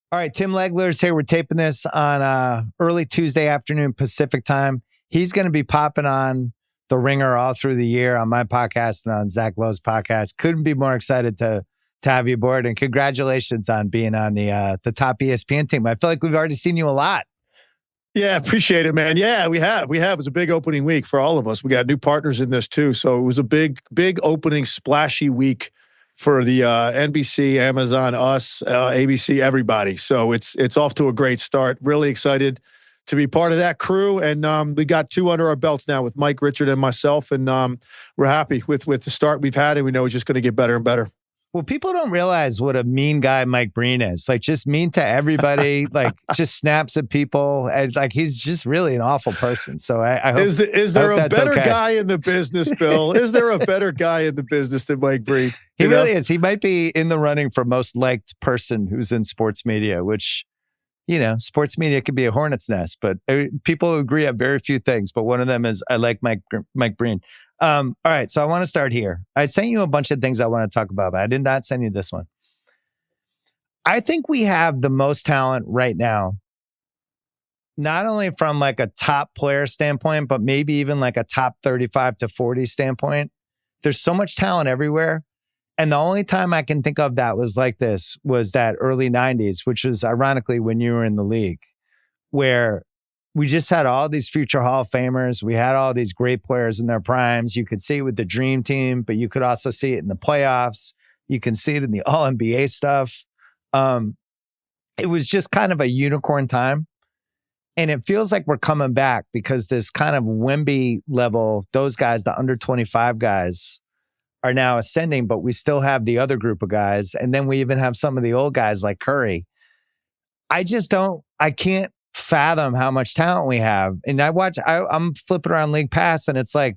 All right, Tim Legler is here. We're taping this on early Tuesday afternoon Pacific time. He's going to be popping on The Ringer all through the year on my podcast and on Zach Lowe's podcast. Couldn't be more excited to have you aboard, and congratulations on being on the top ESPN team. I feel like we've already seen you a lot. Yeah, appreciate it, man. Yeah, we have. It was a big opening week for all of us. We got new partners in this too, so it was a big opening, splashy week for the NBC, Amazon, us, ABC, everybody. So it's off to a great start. Really excited to be part of that crew, and we got 2 under our belts now with Mike, Richard, and myself, and we're happy with the start we've had, and we know it's just going to get better and better. Well, people don't realize what a mean guy Mike Breen is. Like, just mean to everybody, like just snaps at people. And like, he's just really an awful person. So I hope. Is there a better guy in the business, Bill? Is there a better guy in the business than Mike Breen? He really is. He might be in the running for most liked person who's in sports media, which, you know, sports media could be a hornet's nest, but people agree on very few things. But one of them is I like Mike Breen. All right, so I want to start here. I sent you a bunch of things I want to talk about, but I did not send you this one. I think we have the most talent right now, not only from like a top player standpoint, but maybe even like a top 35 to 40 standpoint. There's so much talent everywhere. And the only time I can think of that was like this was that early 90s, which was ironically when you were in the league, where we just had all these future Hall of Famers. We had all these great players in their primes. You could see it with the Dream Team, but you could also see it in the playoffs. You can see it in the All-NBA stuff. It was just kind of a unicorn time. And it feels like we're coming back because this kind of Wemby level, those guys, the under 25 guys, are now ascending, but we still have the other group of guys. And then we even have some of the old guys like Curry. I can't fathom how much talent we have. And I'm flipping around League Pass and it's like,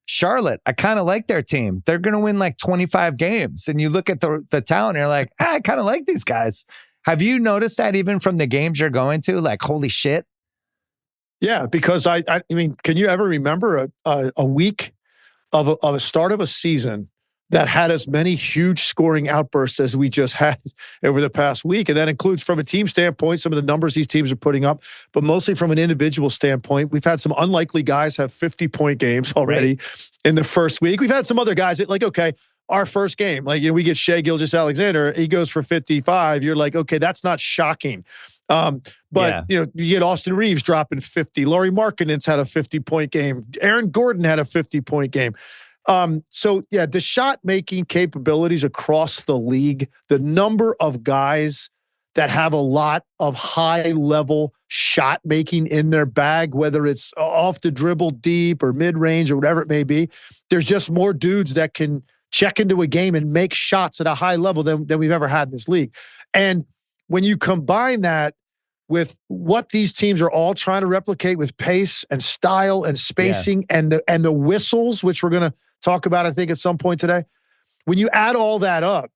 Charlotte, I kind of like their team. They're going to win like 25 games. And you look at the talent and you're like, I kind of like these guys. Have you noticed that even from the games you're going to? Like, holy shit. Yeah, because I mean, can you ever remember a week of a start of a season that had as many huge scoring outbursts as we just had over the past week? And that includes from a team standpoint, some of the numbers these teams are putting up, but mostly from an individual standpoint. We've had some unlikely guys have 50-point games already in the first week. We've had some other guys that like, okay, our first game, like, you know, we get Shai Gilgeous-Alexander, he goes for 55. You're like, okay, that's not shocking. But you know, you get Austin Reeves dropping 50. Lauri Markkanen's had a 50-point game. Aaron Gordon had a 50-point game. So yeah, the shot making capabilities across the league, the number of guys that have a lot of high level shot making in their bag, whether it's off the dribble deep or mid range or whatever it may be, there's just more dudes that can check into a game and make shots at a high level than we've ever had in this league. And when you combine that with what these teams are all trying to replicate with pace and style and spacing and the whistles, which we're going to talk about, I think, at some point today. When you add all that up,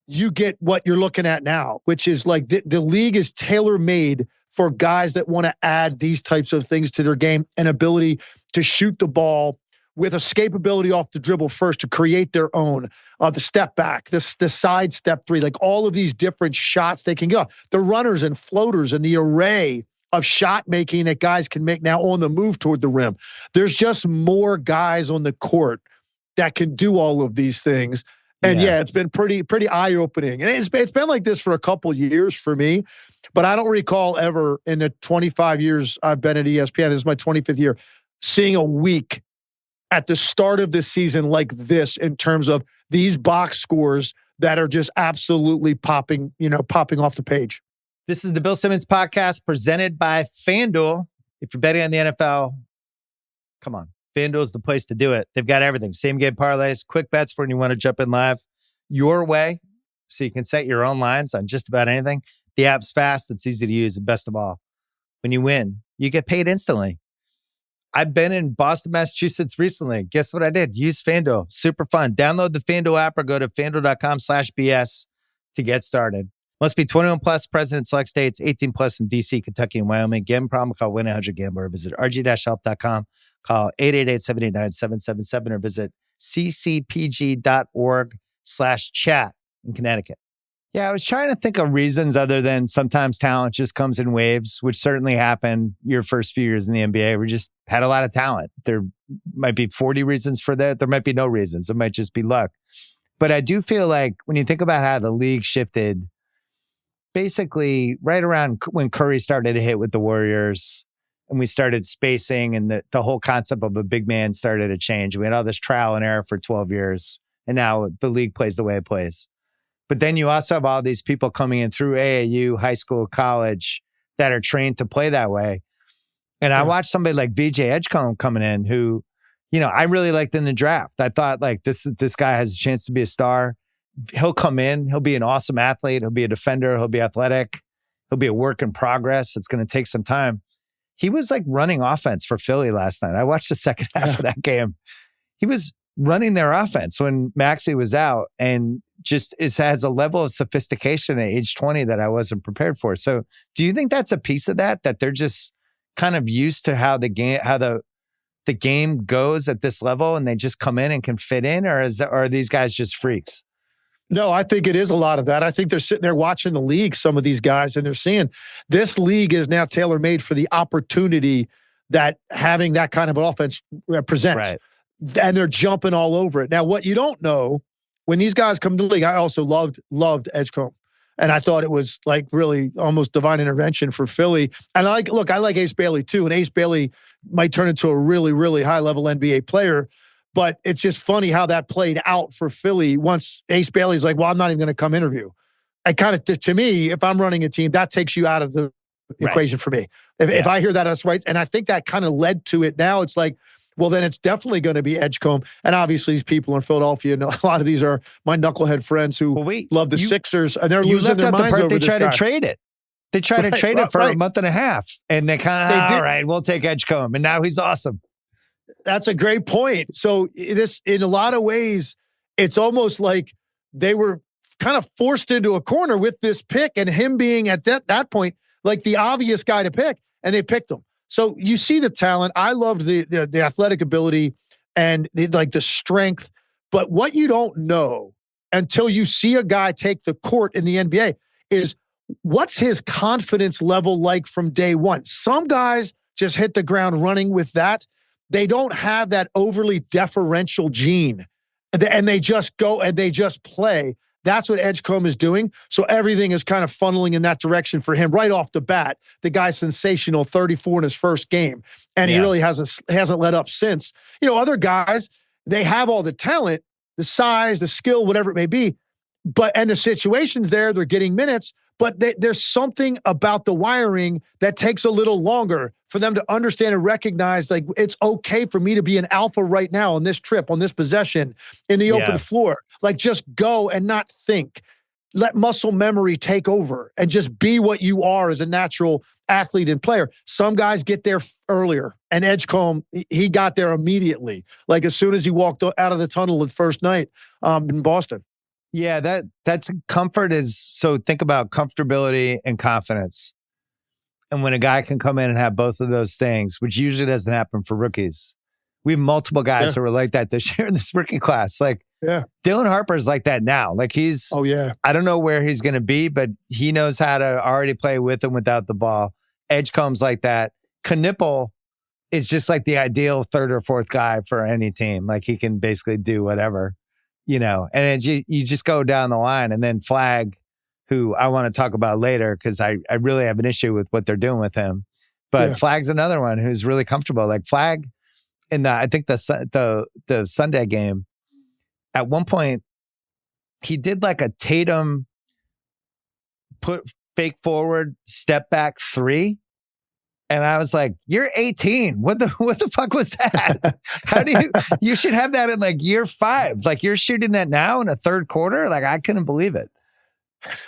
you get what you're looking at now, which is like the league is tailor-made for guys that want to add these types of things to their game, and ability to shoot the ball with escapability off the dribble first to create their own, the step back, the side step three, like all of these different shots they can get off. The runners and floaters and the array of shot making that guys can make now on the move toward the rim. There's just more guys on the court that can do all of these things. And yeah, it's been pretty eye-opening. And it's been like this for a couple years for me, but I don't recall ever in the 25 years I've been at ESPN, this is my 25th year, seeing a week at the start of this season like this in terms of these box scores that are just absolutely popping off the page. This is the Bill Simmons podcast presented by FanDuel. If you're betting on the NFL, come on. FanDuel is the place to do it. They've got everything. Same game parlays, quick bets for when you want to jump in live your way, so you can set your own lines on just about anything. The app's fast. It's easy to use. And best of all, when you win, you get paid instantly. I've been in Boston, Massachusetts recently. Guess what I did? Use FanDuel. Super fun. Download the FanDuel app or go to FanDuel.com/BS to get started. Must be 21 plus, present in select states, 18 plus in D.C., Kentucky, and Wyoming. Gambling problem? Call 1-800-GAMBLER. Visit rg-help.com. Call 888-789-777 or visit ccpg.org/chat in Connecticut. Yeah, I was trying to think of reasons other than sometimes talent just comes in waves, which certainly happened your first few years in the NBA. We just had a lot of talent. There might be 40 reasons for that. There might be no reasons. It might just be luck. But I do feel like when you think about how the league shifted, basically right around when Curry started to hit with the Warriors and we started spacing and the whole concept of a big man started to change. We had all this trial and error for 12 years. And now the league plays the way it plays. But then you also have all these people coming in through AAU, high school, college that are trained to play that way. And I watched somebody like V.J. Edgecombe coming in who, I really liked in the draft. I thought like this guy has a chance to be a star. He'll come in. He'll be an awesome athlete. He'll be a defender. He'll be athletic. He'll be a work in progress. It's going to take some time. He was like running offense for Philly last night. I watched the second half of that game. He was running their offense when Maxey was out and just has a level of sophistication at age 20 that I wasn't prepared for. So do you think that's a piece of that they're just kind of used to how the game goes at this level and they just come in and can fit in, or are these guys just freaks? No, I think it is a lot of that. I think they're sitting there watching the league, some of these guys, and they're seeing this league is now tailor-made for the opportunity that having that kind of an offense presents. Right. And they're jumping all over it. Now, what you don't know, when these guys come to the league, I also loved Edgecombe. And I thought it was like really almost divine intervention for Philly. And I like Ace Bailey too. And Ace Bailey might turn into a really, really high-level NBA player. But it's just funny how that played out for Philly once Ace Bailey's like, well, I'm not even going to come interview. And kind of, to me, if I'm running a team, that takes you out of the equation for me. If I hear that, that's right. And I think that kind of led to it now. It's like, well, then it's definitely going to be Edgecombe. And obviously, these people in Philadelphia, a lot of these are my knucklehead friends who love the Sixers, and they're losing their minds over this guy. They tried to trade it. They tried to trade it for a month and a half. And they kind of, all right, we'll take Edgecombe. And now he's awesome. That's a great point. So this, in a lot of ways, it's almost like they were kind of forced into a corner with this pick and him being at that point, like the obvious guy to pick, and they picked him. So you see the talent. I loved the athletic ability and the strength. But what you don't know until you see a guy take the court in the NBA is what's his confidence level like from day one. Some guys just hit the ground running with that. They don't have that overly deferential gene. And they just go and they just play. That's what Edgecombe is doing. So everything is kind of funneling in that direction for him right off the bat. The guy's sensational, 34 in his first game. And he really hasn't let up since. Other guys, they have all the talent, the size, the skill, whatever it may be. And the situation's there, they're getting minutes. But there's something about the wiring that takes a little longer for them to understand and recognize, like, it's okay for me to be an alpha right now on this trip, on this possession, in the open floor. Like, just go and not think. Let muscle memory take over and just be what you are as a natural athlete and player. Some guys get there earlier, and Edgecombe, he got there immediately. Like, as soon as he walked out of the tunnel the first night in Boston. Yeah, that's comfort is, so think about comfortability and confidence. And when a guy can come in and have both of those things, which usually doesn't happen for rookies. We have multiple guys who are like that this year in this rookie class. Like, Dylan Harper's like that now. Like, he's, I don't know where he's going to be, but he knows how to already play with and without the ball. Edgecombe's like that. Knipple is just like the ideal third or fourth guy for any team. Like, he can basically do whatever. And you just go down the line, and then Flag, who I want to talk about later because I really have an issue with what they're doing with him. But Flag's another one who's really comfortable. Like, Flag in I think the Sunday game, at one point he did like a Tatum put fake forward step back three. And I was like, you're 18. What the fuck was that? How do you should have that in like year 5. Like, you're shooting that now in a third quarter? Like, I couldn't believe it.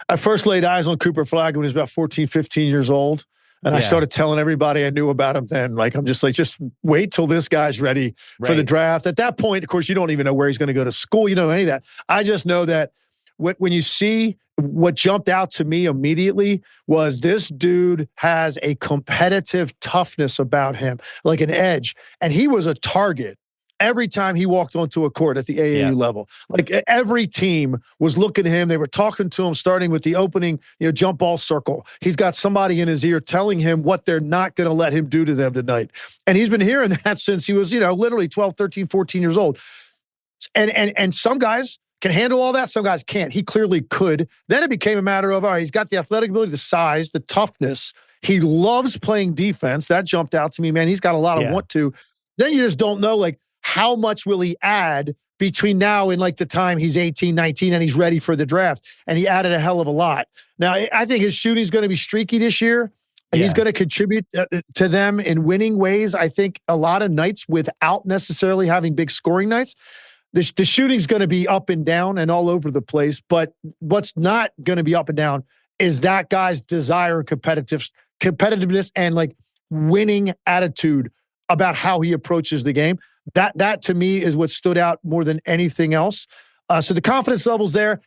I first laid eyes on Cooper Flag when he was about 14, 15 years old. And I started telling everybody I knew about him then. Like, I'm just like, just wait till this guy's ready for the draft. At that point, of course, you don't even know where he's going to go to school. You don't know any of that. I just know that when you see what jumped out to me immediately was this dude has a competitive toughness about him, like an edge. And he was a target every time he walked onto a court at the AAU level. Like every team was looking at him. They were talking to him, starting with the opening, jump ball circle. He's got somebody in his ear telling him what they're not going to let him do to them tonight. And he's been hearing that since he was, literally 12, 13, 14 years old. And some guys can handle all that. Some guys can't. He clearly could. Then it became a matter of, all right, he's got the athletic ability, the size, the toughness. He loves playing defense. That jumped out to me, man. He's got a lot of want to. Then you just don't know, like, how much will he add between now and like the time he's 18, 19 and he's ready for the draft. And he added a hell of a lot. Now, I think his shooting is going to be streaky this year. He's going to contribute to them in winning ways. I think a lot of nights without necessarily having big scoring nights. The shooting's going to be up and down and all over the place. But what's not going to be up and down is that guy's desire, competitiveness, and like winning attitude about how he approaches the game. That to me is what stood out more than anything else. So the confidence level's there,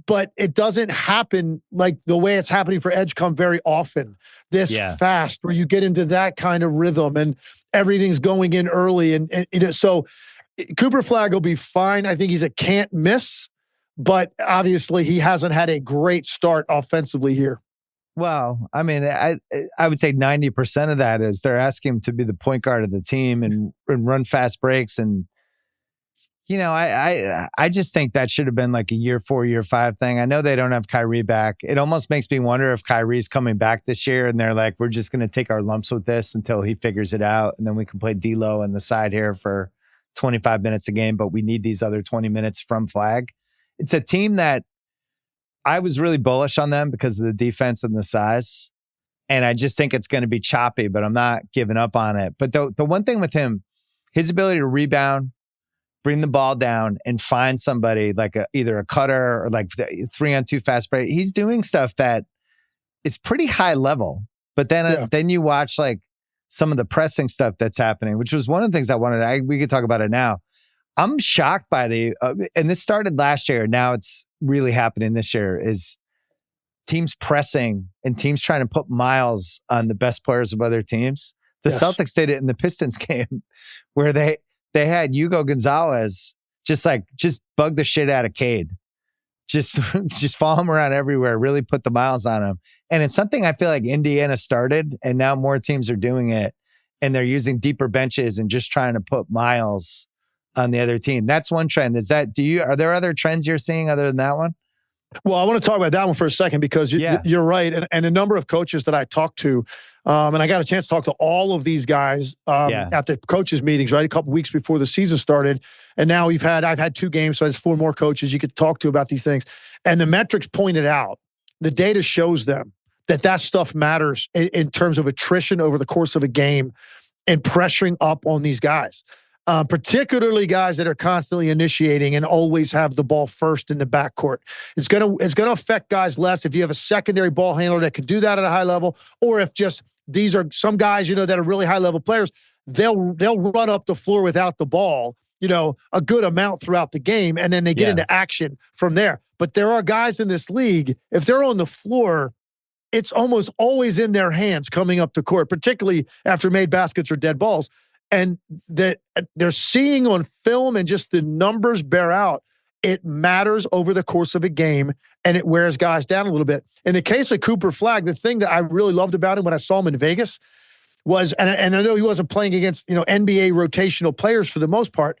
but it doesn't happen like the way it's happening for Edgecombe very often. This fast, where you get into that kind of rhythm and everything's going in early. And so Cooper Flagg will be fine. I think he's a can't miss, but obviously he hasn't had a great start offensively here. Well, I mean, I would say 90% of that is they're asking him to be the point guard of the team and run fast breaks. And, I just think that should have been like a year 4, year 5 thing. I know they don't have Kyrie back. It almost makes me wonder if Kyrie's coming back this year and they're like, we're just going to take our lumps with this until he figures it out. And then we can play D'Lo on the side here for 25 minutes a game, but we need these other 20 minutes from Flagg. It's a team that I was really bullish on them because of the defense and the size. And I just think it's going to be choppy, but I'm not giving up on it. But the one thing with him, his ability to rebound, bring the ball down, and find somebody like either a cutter or like 3-on-2 fast break. He's doing stuff that is pretty high level. But then you watch like some of the pressing stuff that's happening, which was one of the things I wanted. We could talk about it now. I'm shocked by and this started last year. Now it's really happening this year, is teams pressing and teams trying to put miles on the best players of other teams. The Celtics did it in the Pistons game where they had Hugo Gonzalez just bug the shit out of Cade. Just follow him around everywhere, really put the miles on him. And it's something I feel like Indiana started and now more teams are doing it, and they're using deeper benches and just trying to put miles on the other team. That's one trend. Are there other trends you're seeing other than that one? Well, I want to talk about that one for a second because you're right. And a number of coaches that I talked to, and I got a chance to talk to all of these guys at the coaches meetings, right? A couple weeks before the season started. And now I've had 2 games, so there's 4 more coaches you could talk to about these things. And the metrics pointed out, the data shows them that stuff matters in terms of attrition over the course of a game and pressuring up on these guys. Particularly guys that are constantly initiating and always have the ball first in the backcourt. It's gonna affect guys less if you have a secondary ball handler that can do that at a high level, or if just these are some guys that are really high level players. They'll run up the floor without the ball, a good amount throughout the game, and then they get into action from there. But there are guys in this league, if they're on the floor, it's almost always in their hands coming up the court, particularly after made baskets or dead balls. And that they're seeing on film and just the numbers bear out, it matters over the course of a game and it wears guys down a little bit. In the case of Cooper Flagg, the thing that I really loved about him when I saw him in Vegas was, and I know he wasn't playing against, NBA rotational players for the most part,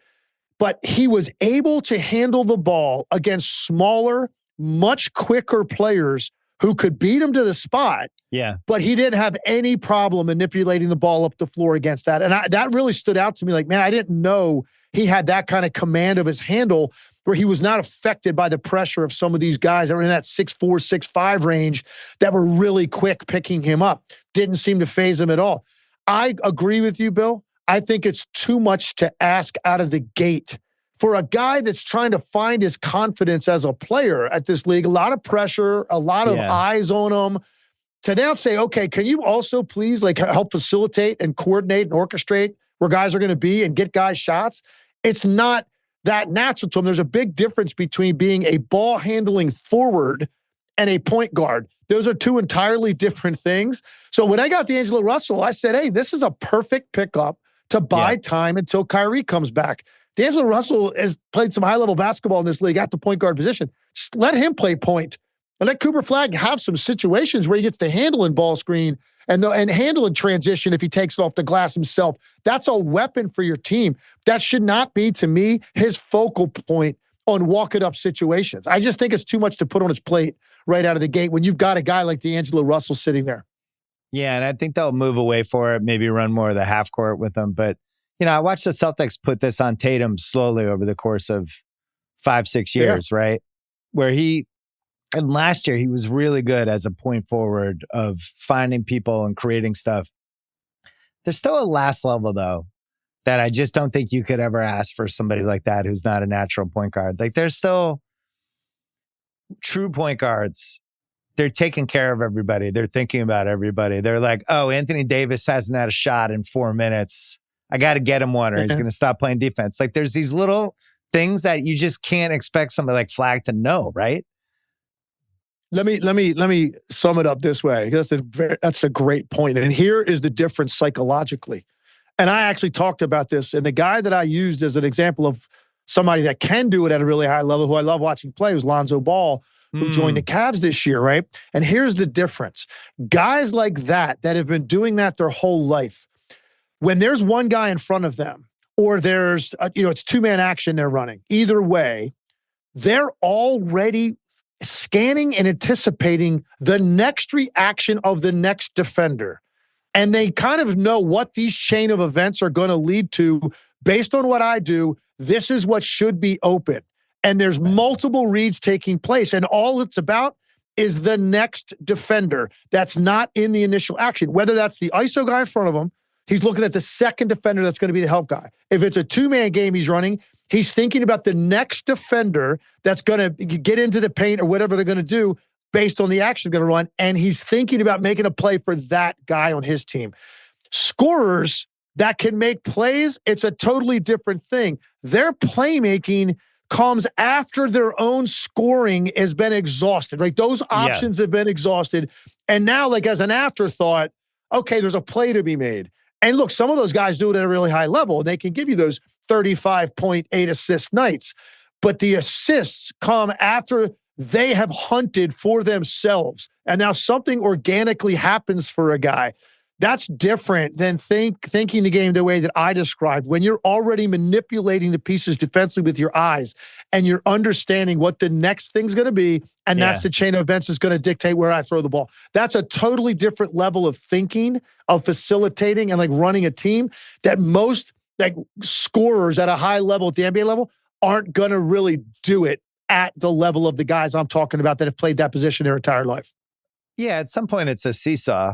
but he was able to handle the ball against smaller, much quicker players who could beat him to the spot. Yeah. But he didn't have any problem manipulating the ball up the floor against that. And that really stood out to me. Like, man, I didn't know he had that kind of command of his handle where he was not affected by the pressure of some of these guys that were in that 6'4", 6'5" range that were really quick picking him up. Didn't seem to faze him at all. I agree with you, Bill. I think it's too much to ask out of the gate for a guy that's trying to find his confidence as a player at this league. A lot of pressure, a lot of eyes on him. To now say, okay, can you also please help facilitate and coordinate and orchestrate where guys are going to be and get guys shots? It's not that natural to him. There's a big difference between being a ball handling forward and a point guard. Those are 2 entirely different things. So when I got D'Angelo Russell, I said, hey, this is a perfect pickup to buy time until Kyrie comes back. D'Angelo Russell has played some high-level basketball in this league at the point guard position. Just let him play point. And let Cooper Flagg have some situations where he gets to handle in ball screen and handle in transition if he takes it off the glass himself. That's a weapon for your team. That should not be, to me, his focal point on walk-it-up situations. I just think it's too much to put on his plate right out of the gate when you've got a guy like D'Angelo Russell sitting there. Yeah, and I think they'll move away for it, maybe run more of the half court with him. But, I watched the Celtics put this on Tatum slowly over the course of 5-6 years, right? Where and last year he was really good as a point forward of finding people and creating stuff. There's still a last level, though, that I just don't think you could ever ask for somebody like that who's not a natural point guard. Like, there's still true point guards. They're taking care of everybody. They're thinking about everybody. They're like, oh, Anthony Davis hasn't had a shot in 4 minutes. I got to get him one or he's going to stop playing defense. Like, there's these little things that you just can't expect somebody like Flagg to know, right? Let me sum it up this way. That's a great point. And here is the difference psychologically. And I actually talked about this. And the guy that I used as an example of somebody that can do it at a really high level, who I love watching play, was Lonzo Ball, who joined the Cavs this year, right? And here's the difference. Guys like that have been doing that their whole life, when there's one guy in front of them, or there's, it's two-man action they're running, either way, they're already scanning and anticipating the next reaction of the next defender. And they kind of know what these chain of events are going to lead to based on what I do. This is what should be open. And there's multiple reads taking place. And all it's about is the next defender that's not in the initial action. Whether that's the ISO guy in front of him, he's looking at the second defender that's going to be the help guy. If it's a two-man game he's running, he's thinking about the next defender that's going to get into the paint or whatever they're going to do based on the action they're going to run. And he's thinking about making a play for that guy on his team. Scorers that can make plays, it's a totally different thing. Their playmaking comes after their own scoring has been exhausted, right? Those options have been exhausted. And now, like, as an afterthought, okay, there's a play to be made. And look, some of those guys do it at a really high level, and they can give you those 35.8 assist nights. But the assists come after they have hunted for themselves. And now something organically happens for a guy. That's different than thinking the game the way that I described, when you're already manipulating the pieces defensively with your eyes and you're understanding what the next thing's going to be, and that's the chain of events is going to dictate where I throw the ball. That's a totally different level of thinking, of facilitating, and like running a team that most like scorers at a high level, at the NBA level, aren't going to really do it at the level of the guys I'm talking about that have played that position their entire life. Yeah, at some point it's a seesaw.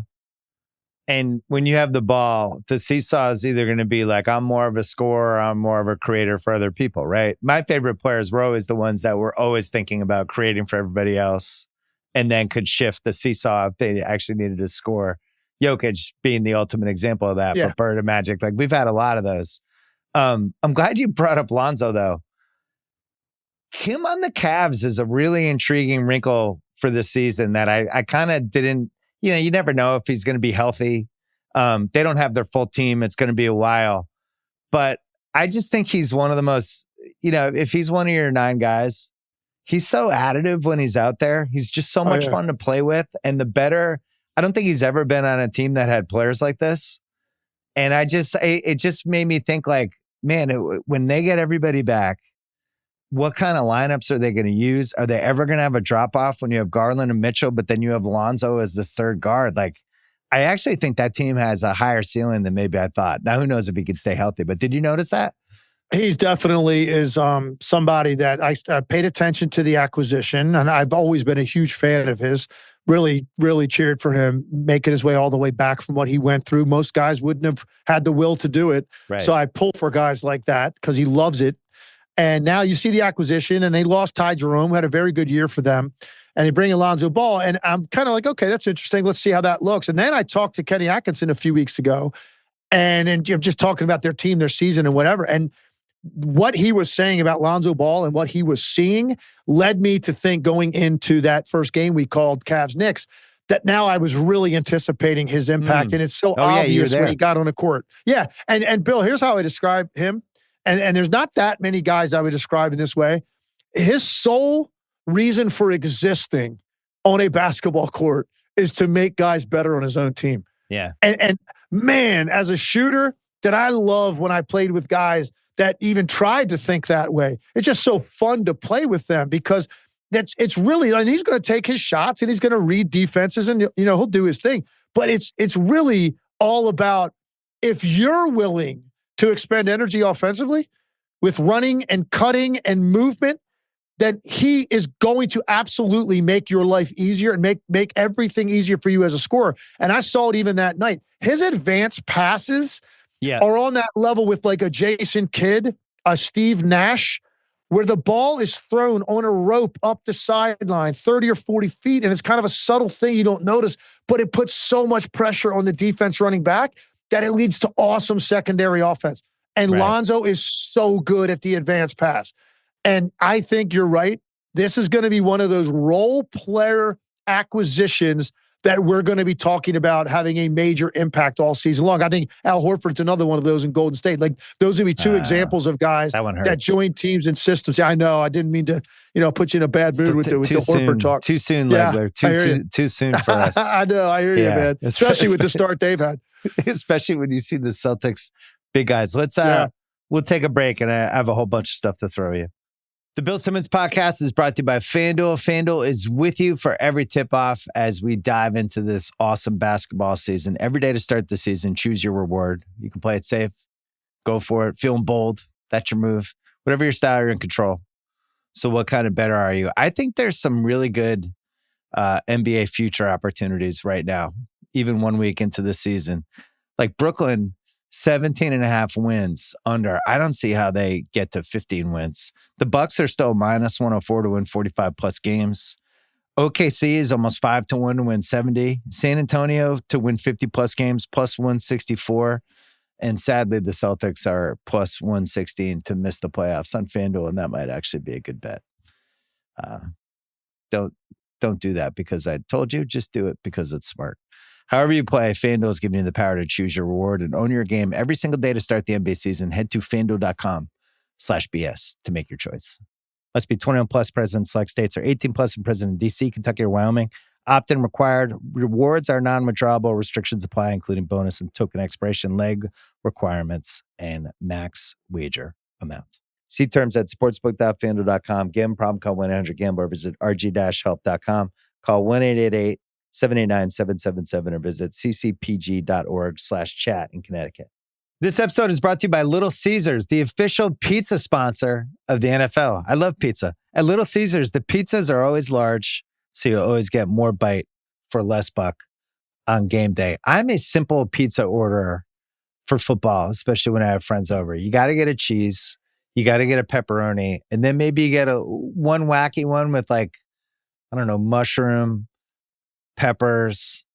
And when you have the ball, the seesaw is either going to be like, I'm more of a scorer, or I'm more of a creator for other people, right? My favorite players were always the ones that were always thinking about creating for everybody else and then could shift the seesaw if they actually needed to score. Jokic being the ultimate example of that, but Bird and Magic, like we've had a lot of those. I'm glad you brought up Lonzo, though. Him on the Cavs is a really intriguing wrinkle for this season that I kind of didn't, you never know if he's going to be healthy. They don't have their full team. It's going to be a while. But I just think he's one of the most, if he's one of your 9 guys, he's so additive when he's out there. He's just so much fun to play with. And I don't think he's ever been on a team that had players like this. And it just made me think like, man, when they get everybody back, what kind of lineups are they going to use? Are they ever going to have a drop off when you have Garland and Mitchell, but then you have Lonzo as this third guard? Like, I actually think that team has a higher ceiling than maybe I thought. Now, who knows if he can stay healthy, but did you notice that? He definitely is somebody that I paid attention to the acquisition, and I've always been a huge fan of his. Really, really cheered for him making his way all the way back from what he went through. Most guys wouldn't have had the will to do it. Right. So I pull for guys like that because he loves it. And now you see the acquisition, and they lost Ty Jerome, who had a very good year for them. And they bring Alonzo Ball, and I'm kind of like, okay, that's interesting. Let's see how that looks. And then I talked to Kenny Atkinson a few weeks ago, and just talking about their team, their season, and whatever. And what he was saying about Lonzo Ball and what he was seeing led me to think, going into that first game we called Cavs-Knicks, that now I was really anticipating his impact. And it's so obvious when he got on the court. Yeah. And Bill, here's how I describe him. and there's not that many guys I would describe in this way. His sole reason for existing on a basketball court is to make guys better on his own team. Yeah. And man, as a shooter, that I love when I played with guys that even tried to think that way. It's just so fun to play with them because it's really, and he's going to take his shots and he's going to read defenses and, he'll do his thing. But it's really all about, if you're willing to expend energy offensively with running and cutting and movement, then he is going to absolutely make your life easier and make everything easier for you as a scorer. And I saw it even that night. His advanced passes are on that level with like a Jason Kidd, a Steve Nash, where the ball is thrown on a rope up the sideline 30 or 40 feet. And it's kind of a subtle thing you don't notice, but it puts so much pressure on the defense running back that it leads to awesome secondary offense. And Lonzo is so good at the advanced pass. And I think you're right. This is going to be one of those role player acquisitions that we're going to be talking about having a major impact all season long. I think Al Horford's another one of those in Golden State. Like, those would be two examples of guys that join teams and systems. Yeah, I know. I didn't mean to, put you in a bad mood with the Horford talk. Too soon, Legler. Too soon for us. I know. I hear you, man. Especially with the start they've had. Especially when you see the Celtics big guys. Let's we'll take a break, and I have a whole bunch of stuff to throw you. The Bill Simmons podcast is brought to you by FanDuel. FanDuel is with you for every tip-off as we dive into this awesome basketball season. Every day to start the season, choose your reward. You can play it safe. Go for it. Feeling bold. That's your move. Whatever your style, you're in control. So what kind of better are you? I think there's some really good NBA future opportunities right now, even 1 week into the season. Like Brooklyn, 17.5 wins under. I don't see how they get to 15 wins. The Bucks are still minus 104 to win 45 plus games. OKC is almost 5-1 to win 70. San Antonio to win 50 plus games, plus 164. And sadly, the Celtics are plus 116 to miss the playoffs on FanDuel, and that might actually be a good bet. Don't do that because I told you. Just do it because it's smart. However you play, FanDuel is giving you the power to choose your reward and own your game every single day to start the NBA season. Head to FanDuel.com/BS to make your choice. Must be 21 plus, present in select states, or 18 plus and present in D.C., Kentucky, or Wyoming. Opt-in required. Rewards are non-withdrawable. Restrictions apply, including bonus and token expiration, leg requirements, and max wager amount. See terms at sportsbook.fanduel.com. Gambling problem, call 1-800-GAMBLER. Visit rg-help.com. Call 1-888-789-777 or visit ccpg.org/chat in Connecticut. This episode is brought to you by Little Caesars, the official pizza sponsor of the NFL. I love pizza. At Little Caesars, the pizzas are always large, so you always get more bite for less buck on game day. I'm a simple pizza orderer for football, especially when I have friends over. You got to get a cheese. You got to get a pepperoni. And then maybe you get one wacky one with mushroom, peppers,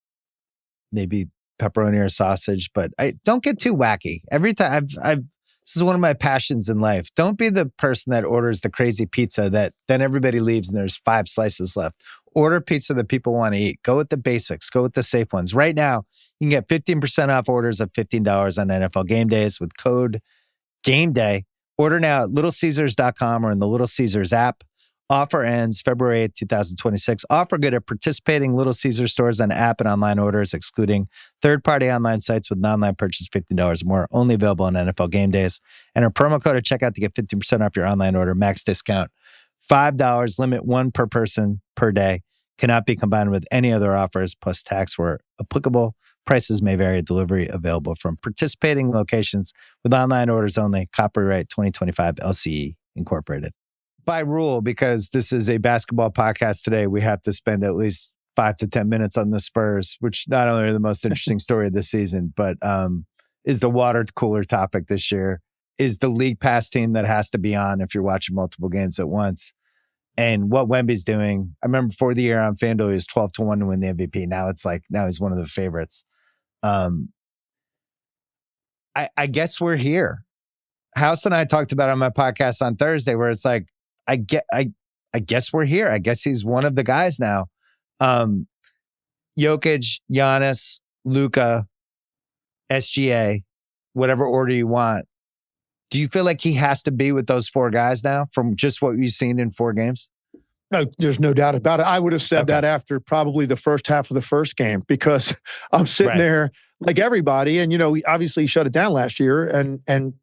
maybe pepperoni or sausage, but I don't get too wacky. Every time this is one of my passions in life. Don't be the person that orders the crazy pizza that then everybody leaves and there's 5 slices left. Order pizza that people want to eat. Go with the basics. Go with the safe ones. Right now, you can get 15% off orders of $15 on NFL game days with code GAMEDAY. Order now at littlecaesars.com or in the Little Caesars app. Offer ends February 8th, 2026. Offer good at participating Little Caesars stores on app and online orders, excluding third-party online sites with non-online purchase $15 or more. Only available on NFL game days. Enter promo code at checkout to get 15% off your online order. Max discount $5. Limit 1 per person per day. Cannot be combined with any other offers, plus tax where applicable. Prices may vary. Delivery available from participating locations with online orders only. Copyright 2025 LCE Incorporated. By rule, because this is a basketball podcast today, we have to spend at least 5 to 10 minutes on the Spurs, which not only are the most interesting story of the season, but is the water cooler topic this year, is the league pass team that has to be on if you're watching multiple games at once. And what Wemby's doing. I remember before the year on FanDuel, he was 12-1 to win the MVP. Now he's one of the favorites. I guess we're here. House and I talked about it on my podcast on Thursday, where it's like, I guess we're here. I guess he's one of the guys now. Jokic, Giannis, Luka, SGA, whatever order you want. Do you feel like he has to be with those 4 guys now from just what you've seen in 4 games? No, there's no doubt about it. I would have said that after probably the first half of the first game, because I'm sitting there like everybody, and obviously he shut it down last year, and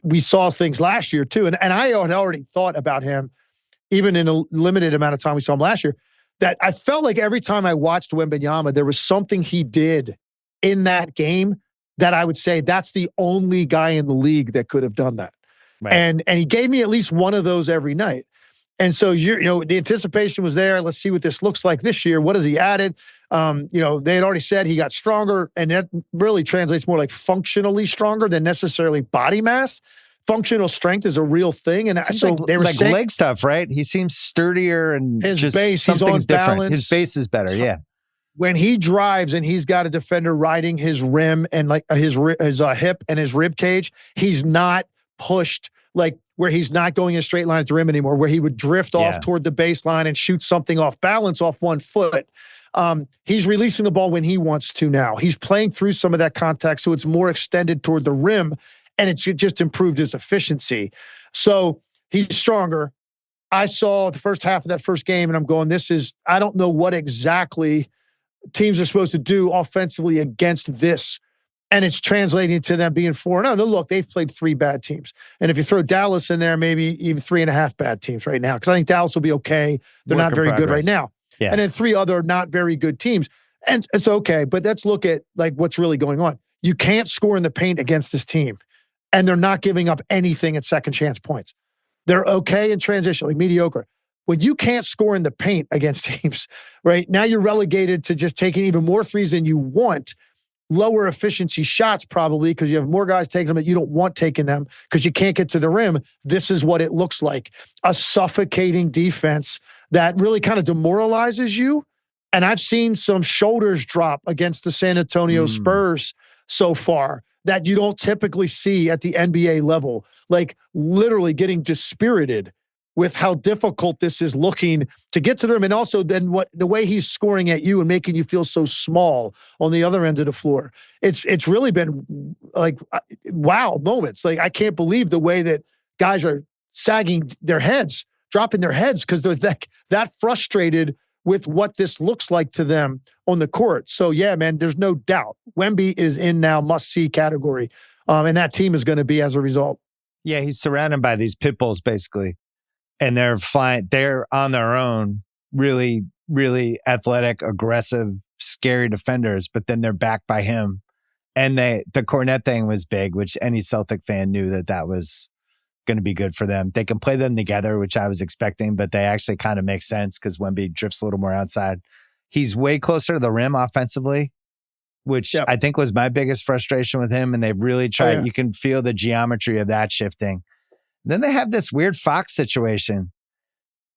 we saw things last year too. And I had already thought about him, even in a limited amount of time we saw him last year, that I felt like every time I watched Wembanyama, there was something he did in that game that I would say that's the only guy in the league that could have done that. Right. And he gave me at least one of those every night. And so the anticipation was there. Let's see what this looks like this year. What has he added? They had already said he got stronger, and that really translates more like functionally stronger than necessarily body mass. Functional strength is a real thing, and so they were saying, leg stuff, right? He seems sturdier, and his just base, something's different. Balance. His base is better, yeah. When he drives and he's got a defender riding his rim and like his hip and his rib cage, he's not pushed like where he's not going in a straight line at the rim anymore, where he would drift off toward the baseline and shoot something off balance off one foot. He's releasing the ball when he wants to now. He's playing through some of that contact, so it's more extended toward the rim, and it's just improved his efficiency. So he's stronger. I saw the first half of that first game, and I'm going, I don't know what exactly teams are supposed to do offensively against this. And it's translating to them being 4-0. Look, they've played 3 bad teams. And if you throw Dallas in there, maybe even 3.5 bad teams right now, because I think Dallas will be okay. They're not very good right now. Yeah. And then 3 other not very good teams. And it's okay, but let's look at like what's really going on. You can't score in the paint against this team, and they're not giving up anything at second chance points. They're okay in transition, like mediocre. When you can't score in the paint against teams, right, now you're relegated to just taking even more threes than you want. Lower efficiency shots probably because you have more guys taking them that you don't want taking them because you can't get to the rim. This is what it looks like. A suffocating defense that really kind of demoralizes you. And I've seen some shoulders drop against the San Antonio Spurs so far that you don't typically see at the NBA level. Like literally getting dispirited with how difficult this is looking to get to them. And also then the way he's scoring at you and making you feel so small on the other end of the floor. It's really been like, wow moments. Like, I can't believe the way that guys are sagging their heads, dropping their heads because they're that frustrated with what this looks like to them on the court. So yeah, man, there's no doubt. Wemby is in now must-see category. And that team is going to be as a result. Yeah, he's surrounded by these pit bulls basically. And they're flying, they're on their own, really, really athletic, aggressive, scary defenders, but then they're backed by him. And the Cornet thing was big, which any Celtic fan knew that was going to be good for them. They can play them together, which I was expecting, but they actually kind of make sense because Wemby drifts a little more outside. He's way closer to the rim offensively, which I think was my biggest frustration with him. And they've really tried, you can feel the geometry of that shifting. Then they have this weird Fox situation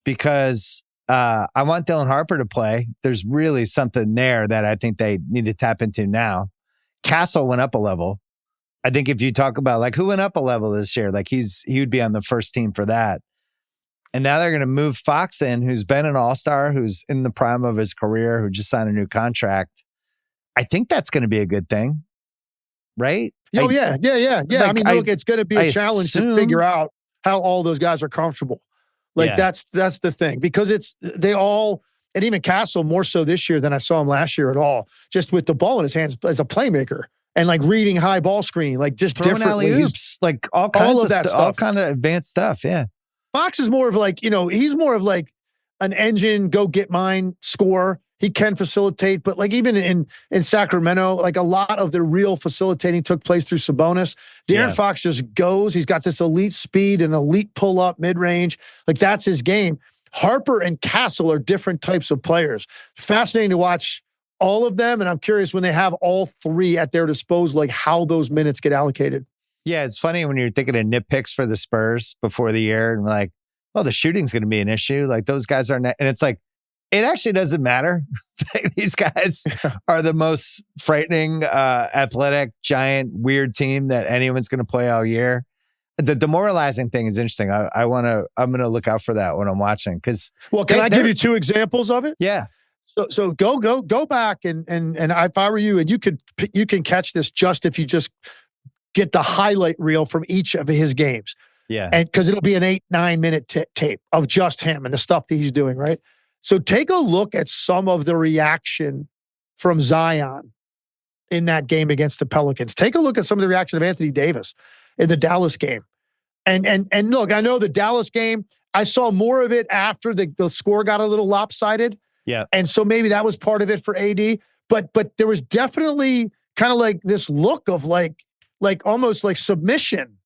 because I want Dylan Harper to play. There's really something there that I think they need to tap into now. Castle went up a level. I think if you talk about like who went up a level this year, like he would be on the first team for that. And now they're going to move Fox in, who's been an all-star, who's in the prime of his career, who just signed a new contract. I think that's going to be a good thing, right? Oh, yeah. Like, I mean, look, it's going to be a challenge to figure out how all those guys are comfortable. Like that's the thing, because they all, and even Castle more so this year than I saw him last year at all, just with the ball in his hands as a playmaker and like reading high ball screen, like just throwing alley-oops, like all kinds of that stuff, all kind of advanced stuff. Yeah. Fox is more of like, he's more of like an engine, go get mine scorer. He can facilitate, but like even in Sacramento, like a lot of the real facilitating took place through Sabonis. De'Aaron Fox just goes. He's got this elite speed and elite pull-up mid-range. Like that's his game. Harper and Castle are different types of players. Fascinating to watch all of them, and I'm curious when they have all 3 at their disposal, like how those minutes get allocated. Yeah, it's funny when you're thinking of nitpicks for the Spurs before the year and like, oh, the shooting's going to be an issue. Like those guys are, and it's like, it actually doesn't matter. These guys are the most frightening, athletic, giant, weird team that anyone's going to play all year. The demoralizing thing is interesting. I'm going to look out for that when I'm watching. Because can I give you 2 examples of it? Yeah. So go back and if I were you, and you can catch this just if you just get the highlight reel from each of his games. Yeah. And because it'll be an 8-9 minute tape of just him and the stuff that he's doing, right? So take a look at some of the reaction from Zion in that game against the Pelicans. Take a look at some of the reaction of Anthony Davis in the Dallas game. And look, I know the Dallas game, I saw more of it after the score got a little lopsided. Yeah. And so maybe that was part of it for AD. But there was definitely kind of like this look of like almost like submission,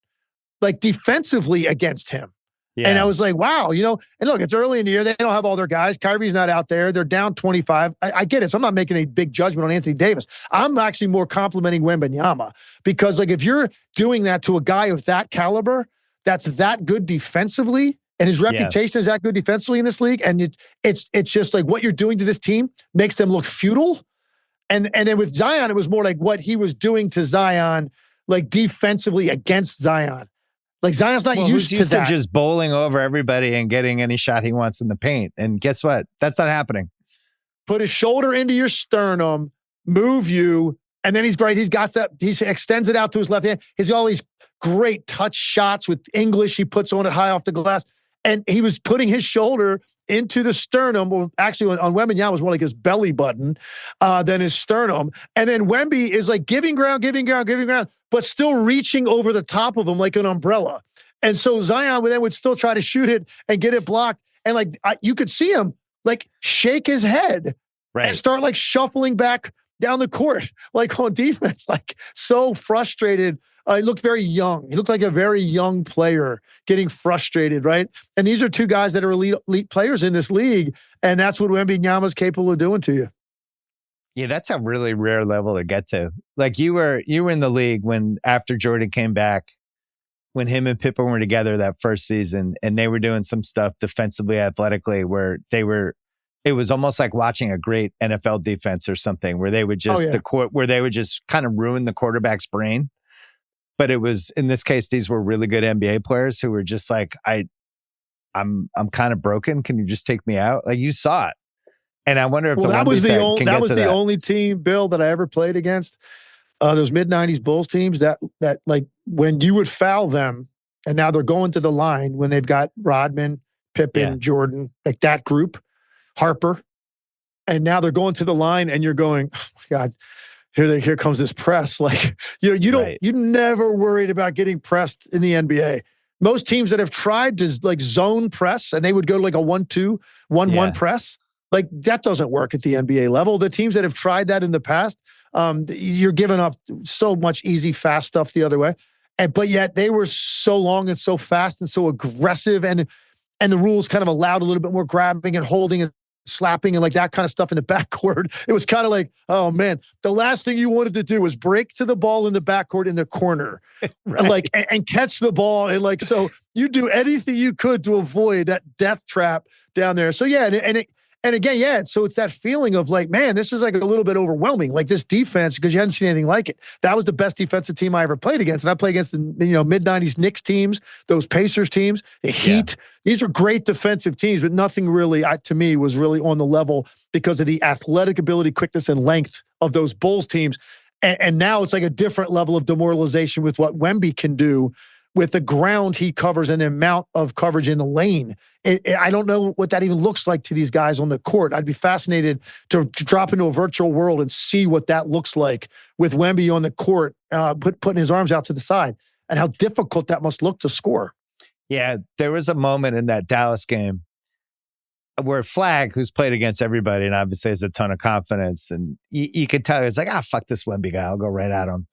like defensively against him. Yeah. And I was like, wow, and look, it's early in the year. They don't have all their guys. Kyrie's not out there. They're down 25. I get it. So I'm not making a big judgment on Anthony Davis. I'm actually more complimenting Wembanyama because like if you're doing that to a guy of that caliber, that's that good defensively, and his reputation is that good defensively in this league, and it's just like what you're doing to this team makes them look futile. And then with Zion, it was more like what he was doing to Zion, like defensively against Zion. Like Zion's not used to that. Just bowling over everybody and getting any shot he wants in the paint. And guess what? That's not happening. Put his shoulder into your sternum, move you, and then he's great. He's got that. He extends it out to his left hand. He's got all these great touch shots with English. He puts on it high off the glass. And he was putting his shoulder into the sternum. Well, actually, on Wembanyama was more like his belly button than his sternum. And then Wemby is like giving ground, but still reaching over the top of him like an umbrella. And so Zion would still try to shoot it and get it blocked. And like you could see him like shake his head and start like shuffling back down the court, like on defense, like so frustrated. He looked very young. He looked like a very young player getting frustrated, right? And these are two guys that are elite players in this league, and that's what Wembanyama is capable of doing to you. Yeah, that's a really rare level to get to. Like you were in the league when after Jordan came back, when him and Pippen were together that first season, and they were doing some stuff defensively, athletically, where it was almost like watching a great NFL defense or something, where they would just where they would just kind of ruin the quarterback's brain. But it was, in this case, these were really good NBA players who were just like, I'm kind of broken. Can you just take me out? Like you saw it. And I wonder if that was the only team, Bill, that I ever played against. Those mid-90s Bulls teams that like when you would foul them, and now they're going to the line when they've got Rodman, Pippen, Jordan, like that group, Harper. And now they're going to the line and you're going, oh my God, here comes this press. Like, you never worried about getting pressed in the NBA. Most teams that have tried to like zone press and they would go to like a 1-2, 1-1 press, like that doesn't work at the NBA level. The teams that have tried that in the past, you're giving up so much easy, fast stuff the other way. But yet they were so long and so fast and so aggressive, and the rules kind of allowed a little bit more grabbing and holding and slapping and like that kind of stuff in the backcourt. It was kind of like, oh man, the last thing you wanted to do was break to the ball in the backcourt in the corner, like and catch the ball, and like so you do anything you could to avoid that death trap down there. So yeah, and again, so it's that feeling of like, man, this is like a little bit overwhelming. Like this defense, because you hadn't seen anything like it. That was the best defensive team I ever played against. And I played against the mid-90s Knicks teams, those Pacers teams, the Heat. These are great defensive teams, but nothing really, to me, was really on the level because of the athletic ability, quickness, and length of those Bulls teams. And now it's like a different level of demoralization with what Wemby can do with the ground he covers and the amount of coverage in the lane. I don't know what that even looks like to these guys on the court. I'd be fascinated to drop into a virtual world and see what that looks like with Wemby on the court, putting his arms out to the side, and how difficult that must look to score. Yeah, there was a moment in that Dallas game where Flagg, who's played against everybody and obviously has a ton of confidence, and you could tell he was like, fuck this Wemby guy. I'll go right at him.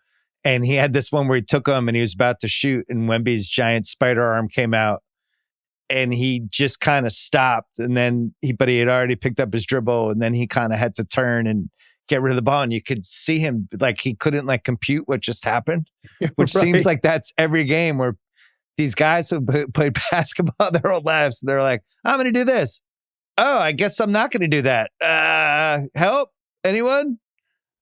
And he had this one where he took him and he was about to shoot, and Wemby's giant spider arm came out and he just kind of stopped. And then he had already picked up his dribble, and then he kind of had to turn and get rid of the ball. And you could see him like he couldn't like compute what just happened, which seems like that's every game where these guys who played basketball their whole lives, they're like, I'm going to do this. Oh, I guess I'm not going to do that. Help? Anyone?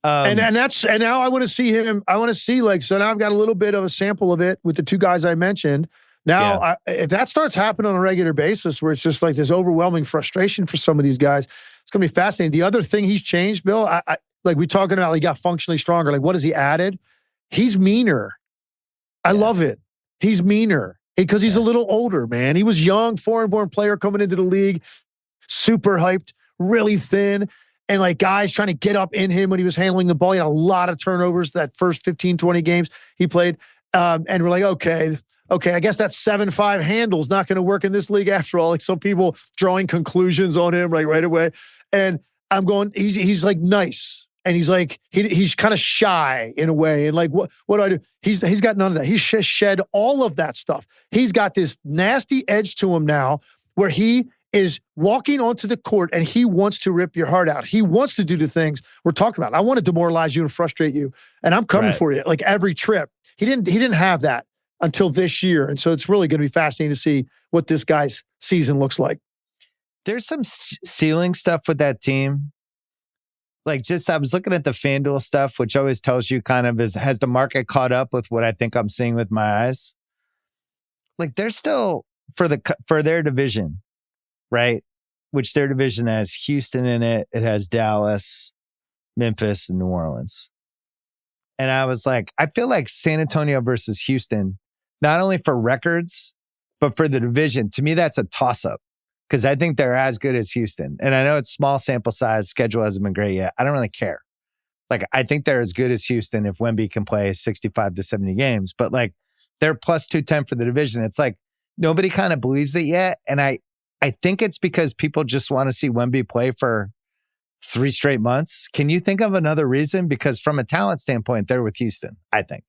And now I want to see him. I want to see so now I've got a little bit of a sample of it with the two guys I mentioned. Now, if that starts happening on a regular basis, where it's just like this overwhelming frustration for some of these guys, it's going to be fascinating. The other thing he's changed, Bill, like we talking about, he got functionally stronger. Like what has he added? He's meaner. I love it. He's meaner because he's a little older, man. He was young, foreign-born player coming into the league, super hyped, really thin, and like guys trying to get up in him when he was handling the ball. He had a lot of turnovers that first 15, 20 games he played. And we're like, okay, I guess that 7'5" handle's not going to work in this league after all. Like some people drawing conclusions on him right away. And I'm going, he's like nice. And he's like, he's kind of shy in a way. And like, what do I do? He's got none of that. He's shed all of that stuff. He's got this nasty edge to him now where he is walking onto the court and he wants to rip your heart out. He wants to do the things we're talking about. I want to demoralize you and frustrate you. And I'm coming for you like every trip. He didn't have that until this year. And so it's really going to be fascinating to see what this guy's season looks like. There's some ceiling stuff with that team. Like I was looking at the FanDuel stuff, which always tells you kind of has the market caught up with what I think I'm seeing with my eyes? Like they're still for their division, right? Which their division has Houston in it. It has Dallas, Memphis, and New Orleans. And I was like, I feel like San Antonio versus Houston, not only for records, but for the division, to me, that's a toss-up because I think they're as good as Houston. And I know it's small sample size, schedule hasn't been great yet. I don't really care. Like, I think they're as good as Houston if Wemby can play 65 to 70 games, but like they're plus 210 for the division. It's like nobody kind of believes it yet. And I think it's because people just want to see Wemby play for 3 straight months. Can you think of another reason? Because from a talent standpoint, they're with Houston, I think.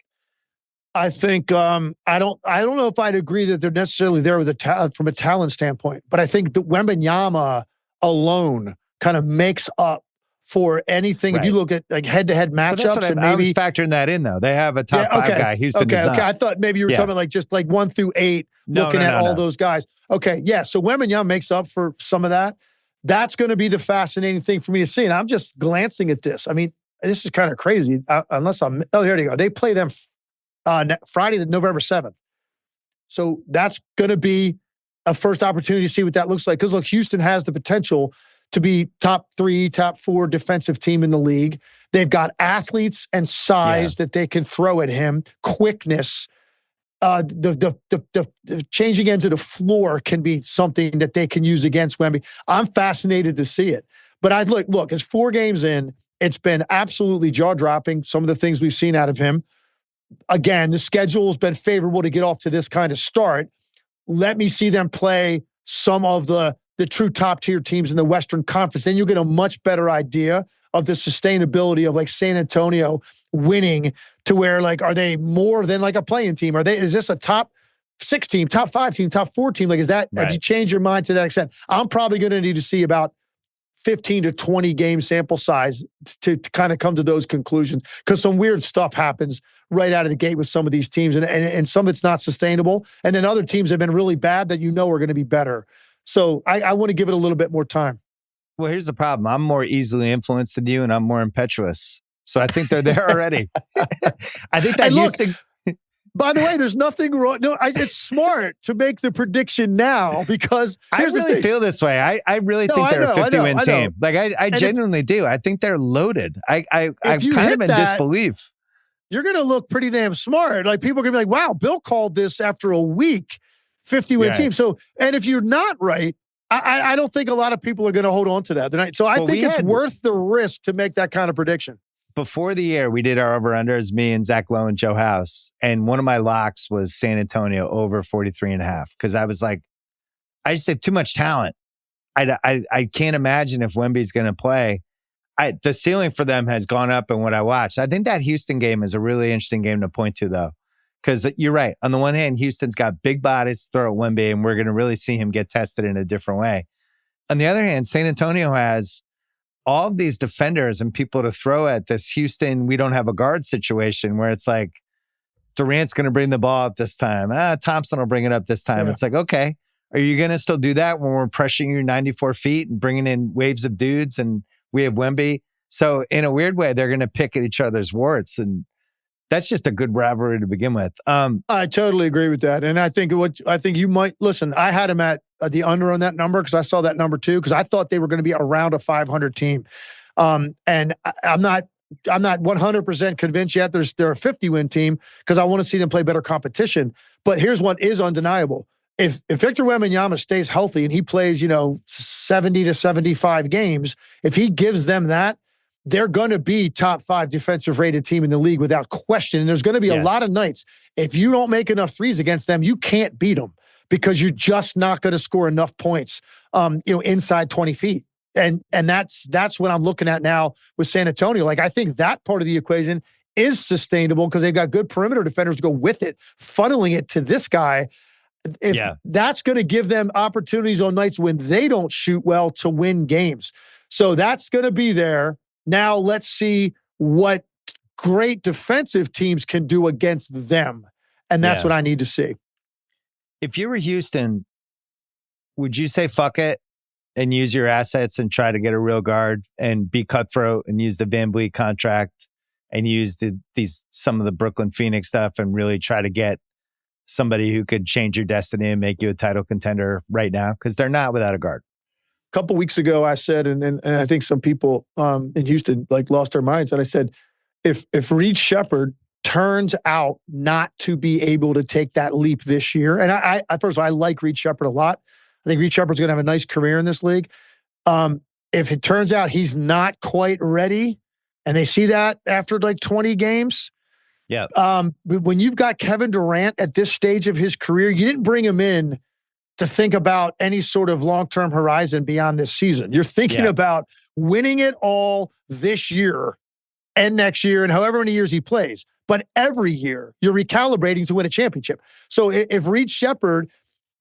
I don't know if I'd agree that they're necessarily there with from a talent standpoint, but I think that Wembanyama alone kind of makes up for anything. Right. If you look at like head-to-head matchups, and maybe I was factoring that in though. They have a top 5 guy. Houston does not. I thought maybe you were talking like just like 1 through 8, looking at all those guys. Okay, yeah. So Wembanyama makes up for some of that. That's going to be the fascinating thing for me to see. And I'm just glancing at this. I mean, this is kind of crazy. Here you go. They play them Friday, November 7th. So that's going to be a first opportunity to see what that looks like. Because look, Houston has the potential to be top 3, top 4 defensive team in the league. They've got athletes and size that they can throw at him, quickness. The changing ends of the floor can be something that they can use against Wemby. I'm fascinated to see it. But I'd look, it's 4 games in. It's been absolutely jaw-dropping, some of the things we've seen out of him. Again, the schedule has been favorable to get off to this kind of start. Let me see them play some of the true top-tier teams in the Western Conference. Then you'll get a much better idea of the sustainability of like San Antonio winning to where like, are they more than like a playing team? Is this a top 6 team, top 5 team, top 4 team? Like, is that, Have you changed your mind to that extent? I'm probably going to need to see about 15 to 20 game sample size to kind of come to those conclusions because some weird stuff happens right out of the gate with some of these teams and some of it's not sustainable. And then other teams have been really bad that are going to be better. So I want to give it a little bit more time. Well, here's the problem. I'm more easily influenced than you and I'm more impetuous. So I think they're there already. I think that Houston... By the way, there's nothing wrong. No, it's smart to make the prediction now because I really feel this way. I really think they're a 50-win team. Like I genuinely do. I think they're loaded. I'm kind of in disbelief. You're going to look pretty damn smart. Like people are going to be like, "Wow, Bill called this after a week, 50-win team." So, and if you're not right, I don't think a lot of people are going to hold on to that. So I think it's worth the risk to make that kind of prediction. Before the year, we did our over-unders, me and Zach Lowe and Joe House. And one of my locks was San Antonio over 43.5. Because I was like, I just have too much talent. I can't imagine if Wemby's going to play. The ceiling for them has gone up in what I watched. I think that Houston game is a really interesting game to point to, though. Because you're right. On the one hand, Houston's got big bodies to throw at Wemby, and we're going to really see him get tested in a different way. On the other hand, San Antonio has all of these defenders and people to throw at this Houston, we don't have a guard situation where it's like Durant's going to bring the ball up this time. Thompson will bring it up this time. Yeah. It's like, okay, are you going to still do that when we're pressuring you 94 feet and bringing in waves of dudes and we have Wemby? So in a weird way, they're going to pick at each other's warts. And that's just a good rivalry to begin with. I totally agree with that. And I think you might listen, I had him at the under on that number because I saw that number too, because I thought they were going to be around a 500 team. And I'm not I'm not 100% convinced yet they're a 50-win team because I want to see them play better competition. But here's what is undeniable. If Victor Wembanyama stays healthy and he plays, 70 to 75 games, if he gives them that, they're going to be top 5 defensive rated team in the league without question. And there's going to be a lot of nights. If you don't make enough threes against them, you can't beat them because you're just not going to score enough points, inside 20 feet. And that's what I'm looking at now with San Antonio. Like, I think that part of the equation is sustainable because they've got good perimeter defenders to go with it, funneling it to this guy. That's going to give them opportunities on nights when they don't shoot well to win games. So that's going to be there. Now let's see what great defensive teams can do against them. And that's what I need to see. If you were Houston, would you say fuck it and use your assets and try to get a real guard and be cutthroat and use the VanVleet contract and use some of the Brooklyn Phoenix stuff and really try to get somebody who could change your destiny and make you a title contender right now? Because they're not without a guard. A couple weeks ago, I said, and I think some people in Houston lost their minds, and I said, if Reed Shepherd turns out not to be able to take that leap this year, and I first of all, I like Reed Shepherd a lot. I think Reed Shepherd's going to have a nice career in this league. If it turns out he's not quite ready, and they see that after 20 games, when you've got Kevin Durant at this stage of his career, you didn't bring him in to think about any sort of long-term horizon beyond this season. You're thinking about winning it all this year and next year and however many years he plays. But every year you're recalibrating to win a championship. So if Reed Shepherd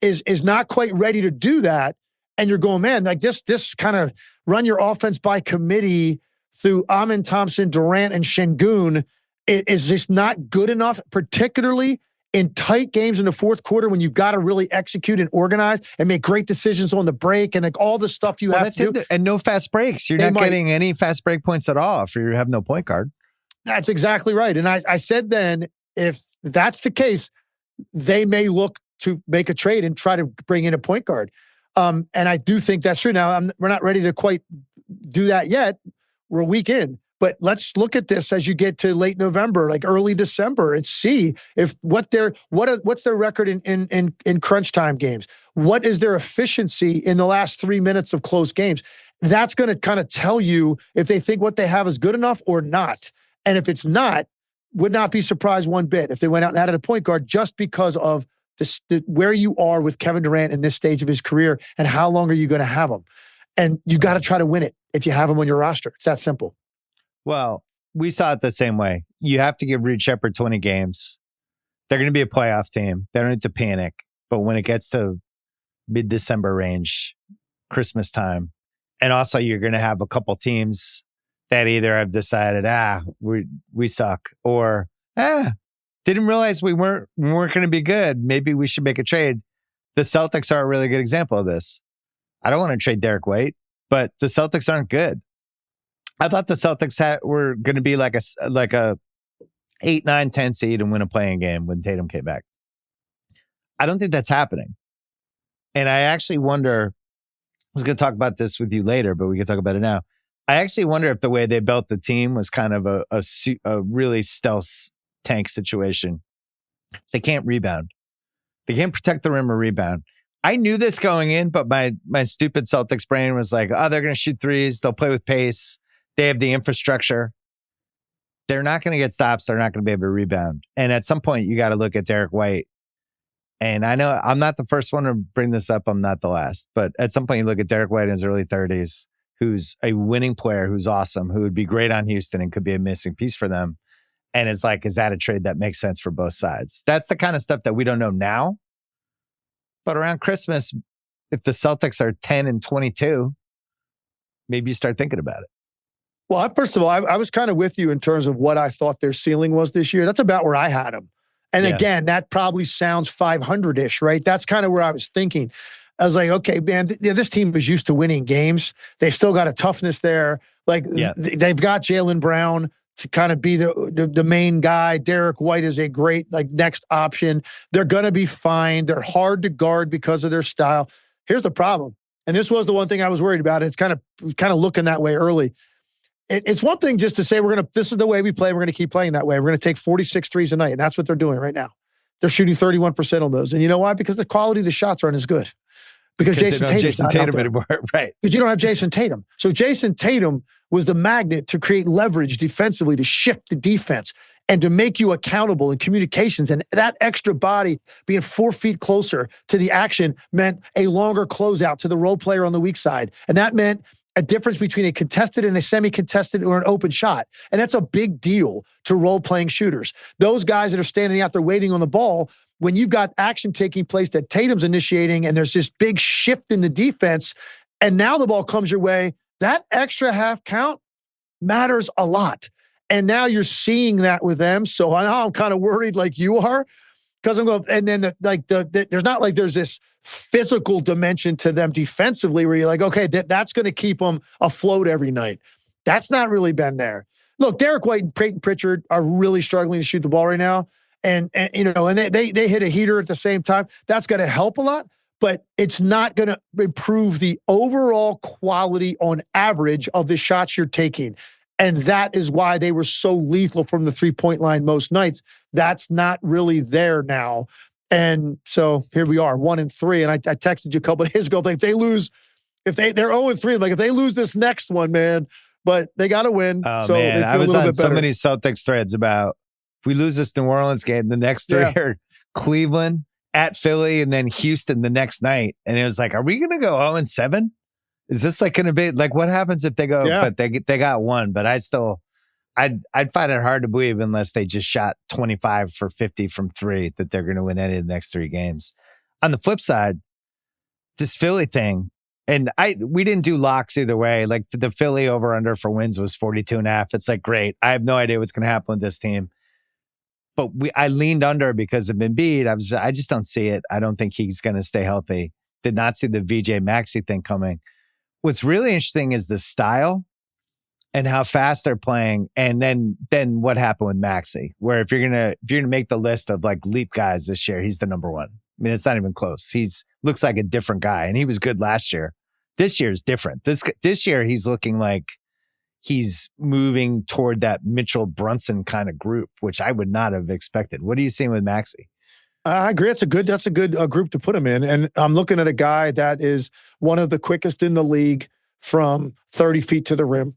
is not quite ready to do that, and you're going, man, this kind of run your offense by committee through Amin Thompson, Durant, and Şengün is just not good enough, particularly in tight games in the fourth quarter when you've got to really execute and organize and make great decisions on the break and all the stuff you have to do. And no fast breaks. You're not getting any fast break points at all if you have no point guard. That's exactly right. And I said then, if that's the case, they may look to make a trade and try to bring in a point guard. And I do think that's true. Now, we're not ready to quite do that yet. We're a week in. But let's look at this as you get to late November, early December, and see if what's their record in crunch time games. What is their efficiency in the last 3 minutes of close games? That's going to kind of tell you if they think what they have is good enough or not. And if it's not, would not be surprised one bit if they went out and added a point guard just because of where you are with Kevin Durant in this stage of his career and how long are you going to have him. And you got to try to win it if you have him on your roster. It's that simple. Well, we saw it the same way. You have to give Reed Shepherd 20 games. They're going to be a playoff team. They don't need to panic. But when it gets to mid-December range, Christmas time, and also you're going to have a couple teams that either have decided, we suck, or didn't realize we weren't going to be good. Maybe we should make a trade. The Celtics are a really good example of this. I don't want to trade Derek White, but the Celtics aren't good. I thought the Celtics were going to be like a 8, 9, 10 seed and win a playing game when Tatum came back. I don't think that's happening. And I actually wonder, I was going to talk about this with you later, but we can talk about it now. I actually wonder if the way they built the team was kind of a really stealth tank situation. They can't rebound. They can't protect the rim or rebound. I knew this going in, but my stupid Celtics brain was like, they're going to shoot threes. They'll play with pace. They have the infrastructure. They're not going to get stops. They're not going to be able to rebound. And at some point, you got to look at Derek White. And I know I'm not the first one to bring this up. I'm not the last. But at some point, you look at Derek White in his early 30s, who's a winning player, who's awesome, who would be great on Houston and could be a missing piece for them. And it's like, is that a trade that makes sense for both sides? That's the kind of stuff that we don't know now. But around Christmas, if the Celtics are 10-22, maybe you start thinking about it. Well, first of all, I was kind of with you in terms of what I thought their ceiling was this year. That's about where I had them. And again, that probably sounds 500-ish, right? That's kind of where I was thinking. I was like, okay, man, this team is used to winning games. They've still got a toughness there. They've got Jaylen Brown to kind of be the main guy. Derek White is a great next option. They're going to be fine. They're hard to guard because of their style. Here's the problem. And this was the one thing I was worried about. It's kind of looking that way early. it's one thing just to say this is the way we play. We're going to keep playing that way. We're going to take 46 threes a night. And that's what they're doing right now. They're shooting 31% on those. And you know why? Because the quality of the shots aren't as good. Because Jason Tatum anymore. Right. Because you don't have Jason Tatum. So Jason Tatum was the magnet to create leverage defensively, to shift the defense and to make you accountable in communications. And that extra body being 4 feet closer to the action meant a longer closeout to the role player on the weak side. And that meant a difference between a contested and a semi-contested or an open shot. And that's a big deal to role-playing shooters. Those guys that are standing out there waiting on the ball, when you've got action taking place that Tatum's initiating and there's this big shift in the defense, and now the ball comes your way, that extra half count matters a lot. And now you're seeing that with them. So I'm kind of worried like you are, because I'm going, and then there's not like there's this physical dimension to them defensively where you're like, okay, that's going to keep them afloat every night. That's not really been there. Look, Derek White and Peyton Pritchard are really struggling to shoot the ball right now. And they hit a heater at the same time. That's going to help a lot, but it's not going to improve the overall quality on average of the shots you're taking. And that is why they were so lethal from the 3-point line most nights. That's not really there now. And so here we are, 1-3. And I texted you a couple of days ago, like they're 0-3, like if they lose this next one, man, but they got to win. Oh, so man, I was on so many Celtics threads about if we lose this New Orleans game, the next three are Cleveland, at Philly, and then Houston the next night. And it was like, are we going to go 0-7? Is this like going to be like, what happens if they go, but they got one, but I'd find it hard to believe unless they just shot 25 for 50 from three that they're going to win any of the next three games. On the flip side, this Philly thing, and we didn't do locks either way. Like the Philly over under for wins was 42.5. It's like, great. I have no idea what's going to happen with this team. But I leaned under because of Embiid. I just don't see it. I don't think he's going to stay healthy. Did not see the VJ Maxey thing coming. What's really interesting is the style and how fast they're playing. And then what happened with Maxey, where if you're gonna make the list of like leap guys this year, he's the number one. I mean, it's not even close. He's looks like a different guy, and he was good last year. This year is different. This year he's looking like he's moving toward that Mitchell Brunson kind of group, which I would not have expected. What are you seeing with Maxey? I agree. That's a good group to put him in. And I'm looking at a guy that is one of the quickest in the league from 30 feet to the rim.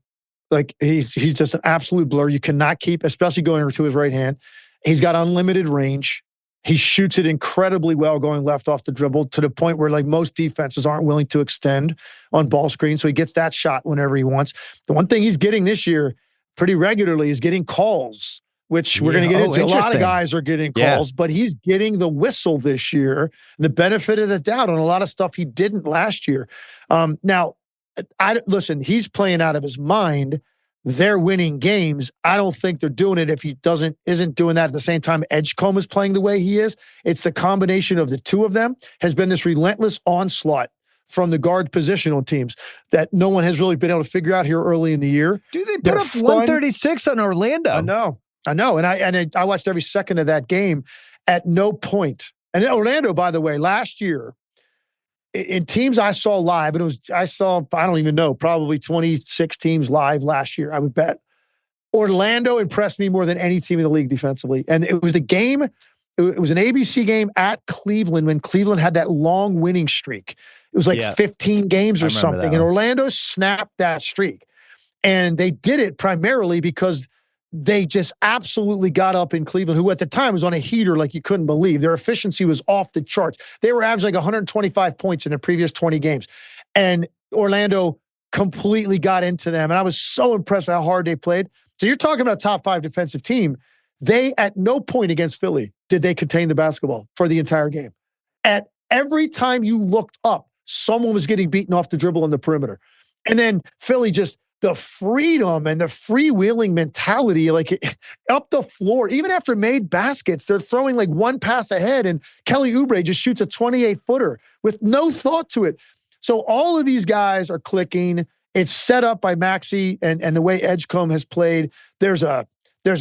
Like he's just an absolute blur. You cannot keep, especially going to his right hand. He's got unlimited range. He shoots it incredibly well going left off the dribble to the point where like most defenses aren't willing to extend on ball screen. So he gets that shot whenever he wants. The one thing he's getting this year pretty regularly is getting calls, which we're going to get into. A lot of guys are getting calls, but he's getting the whistle this year, the benefit of the doubt on a lot of stuff he didn't last year. Now, listen, he's playing out of his mind. They're winning games. I don't think they're doing it if he isn't doing that at the same time Edgecombe is playing the way he is. It's the combination of the two of them has been this relentless onslaught from the guard positional teams that no one has really been able to figure out here early in the year. Dude, they put up 136 on Orlando. I know. And I watched every second of that game. At no point. And Orlando, by the way, last year, in teams I saw live, and I don't even know, probably 26 teams live last year, I would bet. Orlando impressed me more than any team in the league defensively. And it was it was an ABC game at Cleveland when Cleveland had that long winning streak. It was like 15 games or something. And Orlando snapped that streak. And they did it primarily because they just absolutely got up in Cleveland, who at the time was on a heater like you couldn't believe. Their efficiency was off the charts. They were averaging like 125 points in the previous 20 games. And Orlando completely got into them. And I was so impressed with how hard they played. So you're talking about a top 5 defensive team. They, at no point against Philly, did they contain the basketball for the entire game. At every time you looked up, someone was getting beaten off the dribble on the perimeter. And then Philly just, the freedom and the freewheeling mentality, like up the floor, even after made baskets, they're throwing like one pass ahead and Kelly Oubre just shoots a 28-footer with no thought to it. So all of these guys are clicking. It's set up by Maxey and the way Edgecombe has played. There's a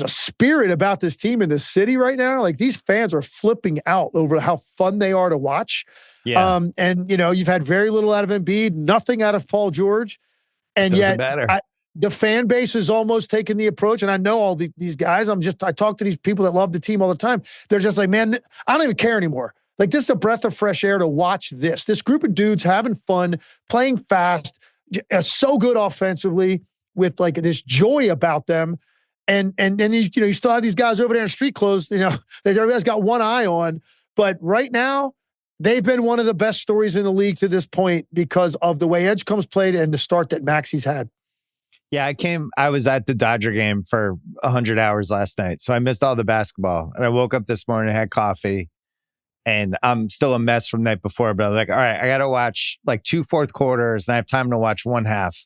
spirit about this team in the city right now. Like these fans are flipping out over how fun they are to watch. Yeah. And you've had very little out of Embiid, nothing out of Paul George. And doesn't yet, matter. the fan base is almost taking the approach, and I know all these guys. I talk to these people that love the team all the time. They're just like, man, I don't even care anymore. Like, this is a breath of fresh air to watch this group of dudes having fun, playing fast, so good offensively with like this joy about them. And then you still have these guys over there in street clothes, that everybody's got one eye on. But right now, they've been one of the best stories in the league to this point because of the way Edgecomb's played and the start that Maxey's had. Yeah, I was at the Dodger game for 100 hours last night, so I missed all the basketball. And I woke up this morning, had coffee, and I'm still a mess from the night before. But I was like, all right, I got to watch like 2 fourth quarters, and I have time to watch one half.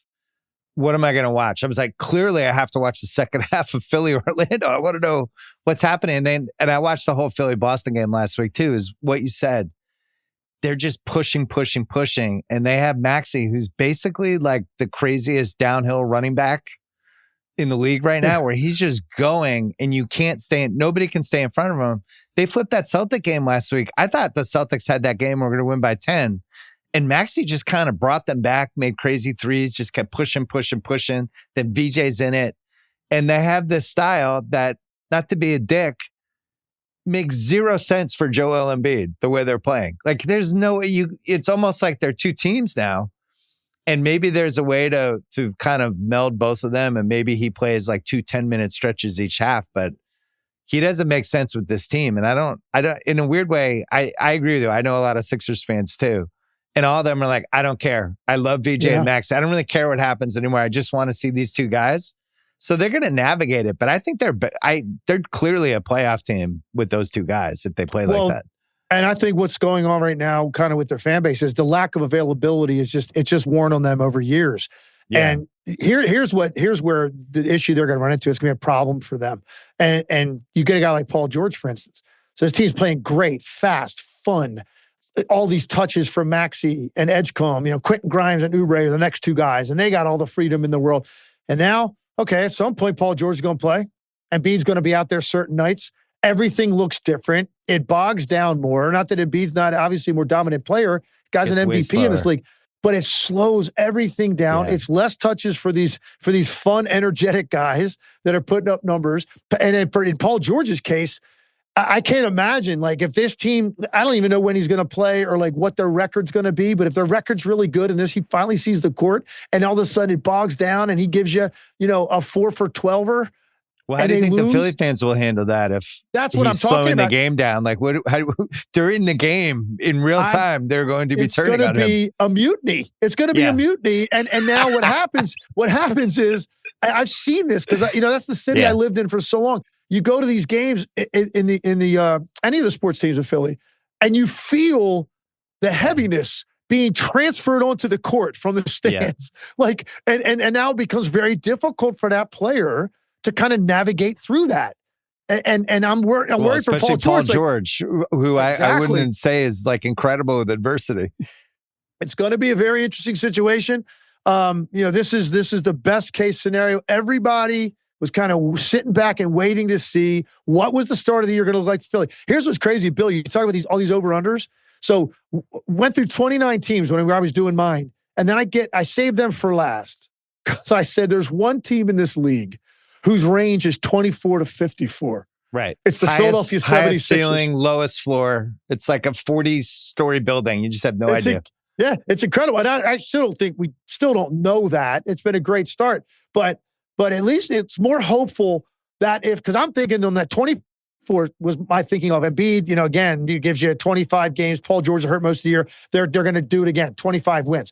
What am I going to watch? I was like, clearly I have to watch the second half of Philly Orlando. I want to know what's happening. And I watched the whole Philly Boston game last week too, is what you said. They're just pushing. And they have Maxey, who's basically like the craziest downhill running back in the league right now, where he's just going and nobody can stay in front of him. They flipped that Celtic game last week. I thought the Celtics had that game. We're going to win by 10. And Maxey just kind of brought them back, made crazy threes, just kept pushing. Then VJ's in it. And they have this style that, not to be a dick, makes zero sense for Joel Embiid, the way they're playing. Like, there's no way it's almost like they're two teams now. And maybe there's a way to kind of meld both of them. And maybe he plays like 2 10-minute stretches each half, but he doesn't make sense with this team. And I don't, in a weird way, I agree with you. I know a lot of Sixers fans too. And all of them are like, I don't care. I love VJ and Max. I don't really care what happens anymore. I just want to see these two guys. So they're going to navigate it, but I think they're clearly a playoff team with those two guys if they play like that. And I think what's going on right now, kind of with their fan base, is the lack of availability it's just worn on them over years. Yeah. And here's where the issue they're going to run into. It's going to be a problem for them. And you get a guy like Paul George, for instance. So his team's playing great, fast, fun. All these touches from Maxey and Edgecombe, Quentin Grimes and Oubre are the next two guys, and they got all the freedom in the world. And now, okay, at some point, Paul George is going to play, and Embiid's going to be out there certain nights. Everything looks different. It bogs down more. Not that Embiid's not obviously a more dominant player. Guy's an MVP in this league, but it slows everything down. Yeah. It's less touches for these fun, energetic guys that are putting up numbers. And in Paul George's case, I can't imagine, like, if this team, I don't even know when he's going to play or like what their record's going to be, but if their record's really good and he finally sees the court and all of a sudden it bogs down and he gives you, a 4 for 12er. Well, how do you think the Philly fans will handle that if that's what he's I'm talking slowing about. The game down? Like, during the game in real time, they're going to be turning on him. It's going to be a mutiny. It's going to be a mutiny. And now what happens? What happens is I've seen this because that's the city I lived in for so long. You go to these games in the any of the sports teams in Philly, and you feel the heaviness being transferred onto the court from the stands. Yeah. Like, and now it becomes very difficult for that player to kind of navigate through that. And I'm worried for Paul George, who I wouldn't say is like incredible with adversity. It's going to be a very interesting situation. This is the best case scenario. Everybody was kind of sitting back and waiting to see what was the start of the year going to look like for Philly. Here's what's crazy, Bill. You talk about all these over-unders. So went through 29 teams when I was doing mine. And then I saved them for last. Because I said there's one team in this league whose range is 24 to 54. Right. It's the Philadelphia 76ers. Highest ceiling, lowest floor. It's like a 40-story building. You just have no idea. It's incredible. And I still don't think we don't know that. It's been a great start. But at least it's more hopeful that because I'm thinking on that 24 was my thinking of Embiid, again, he gives you 25 games. Paul George is hurt most of the year. They're going to do it again, 25 wins.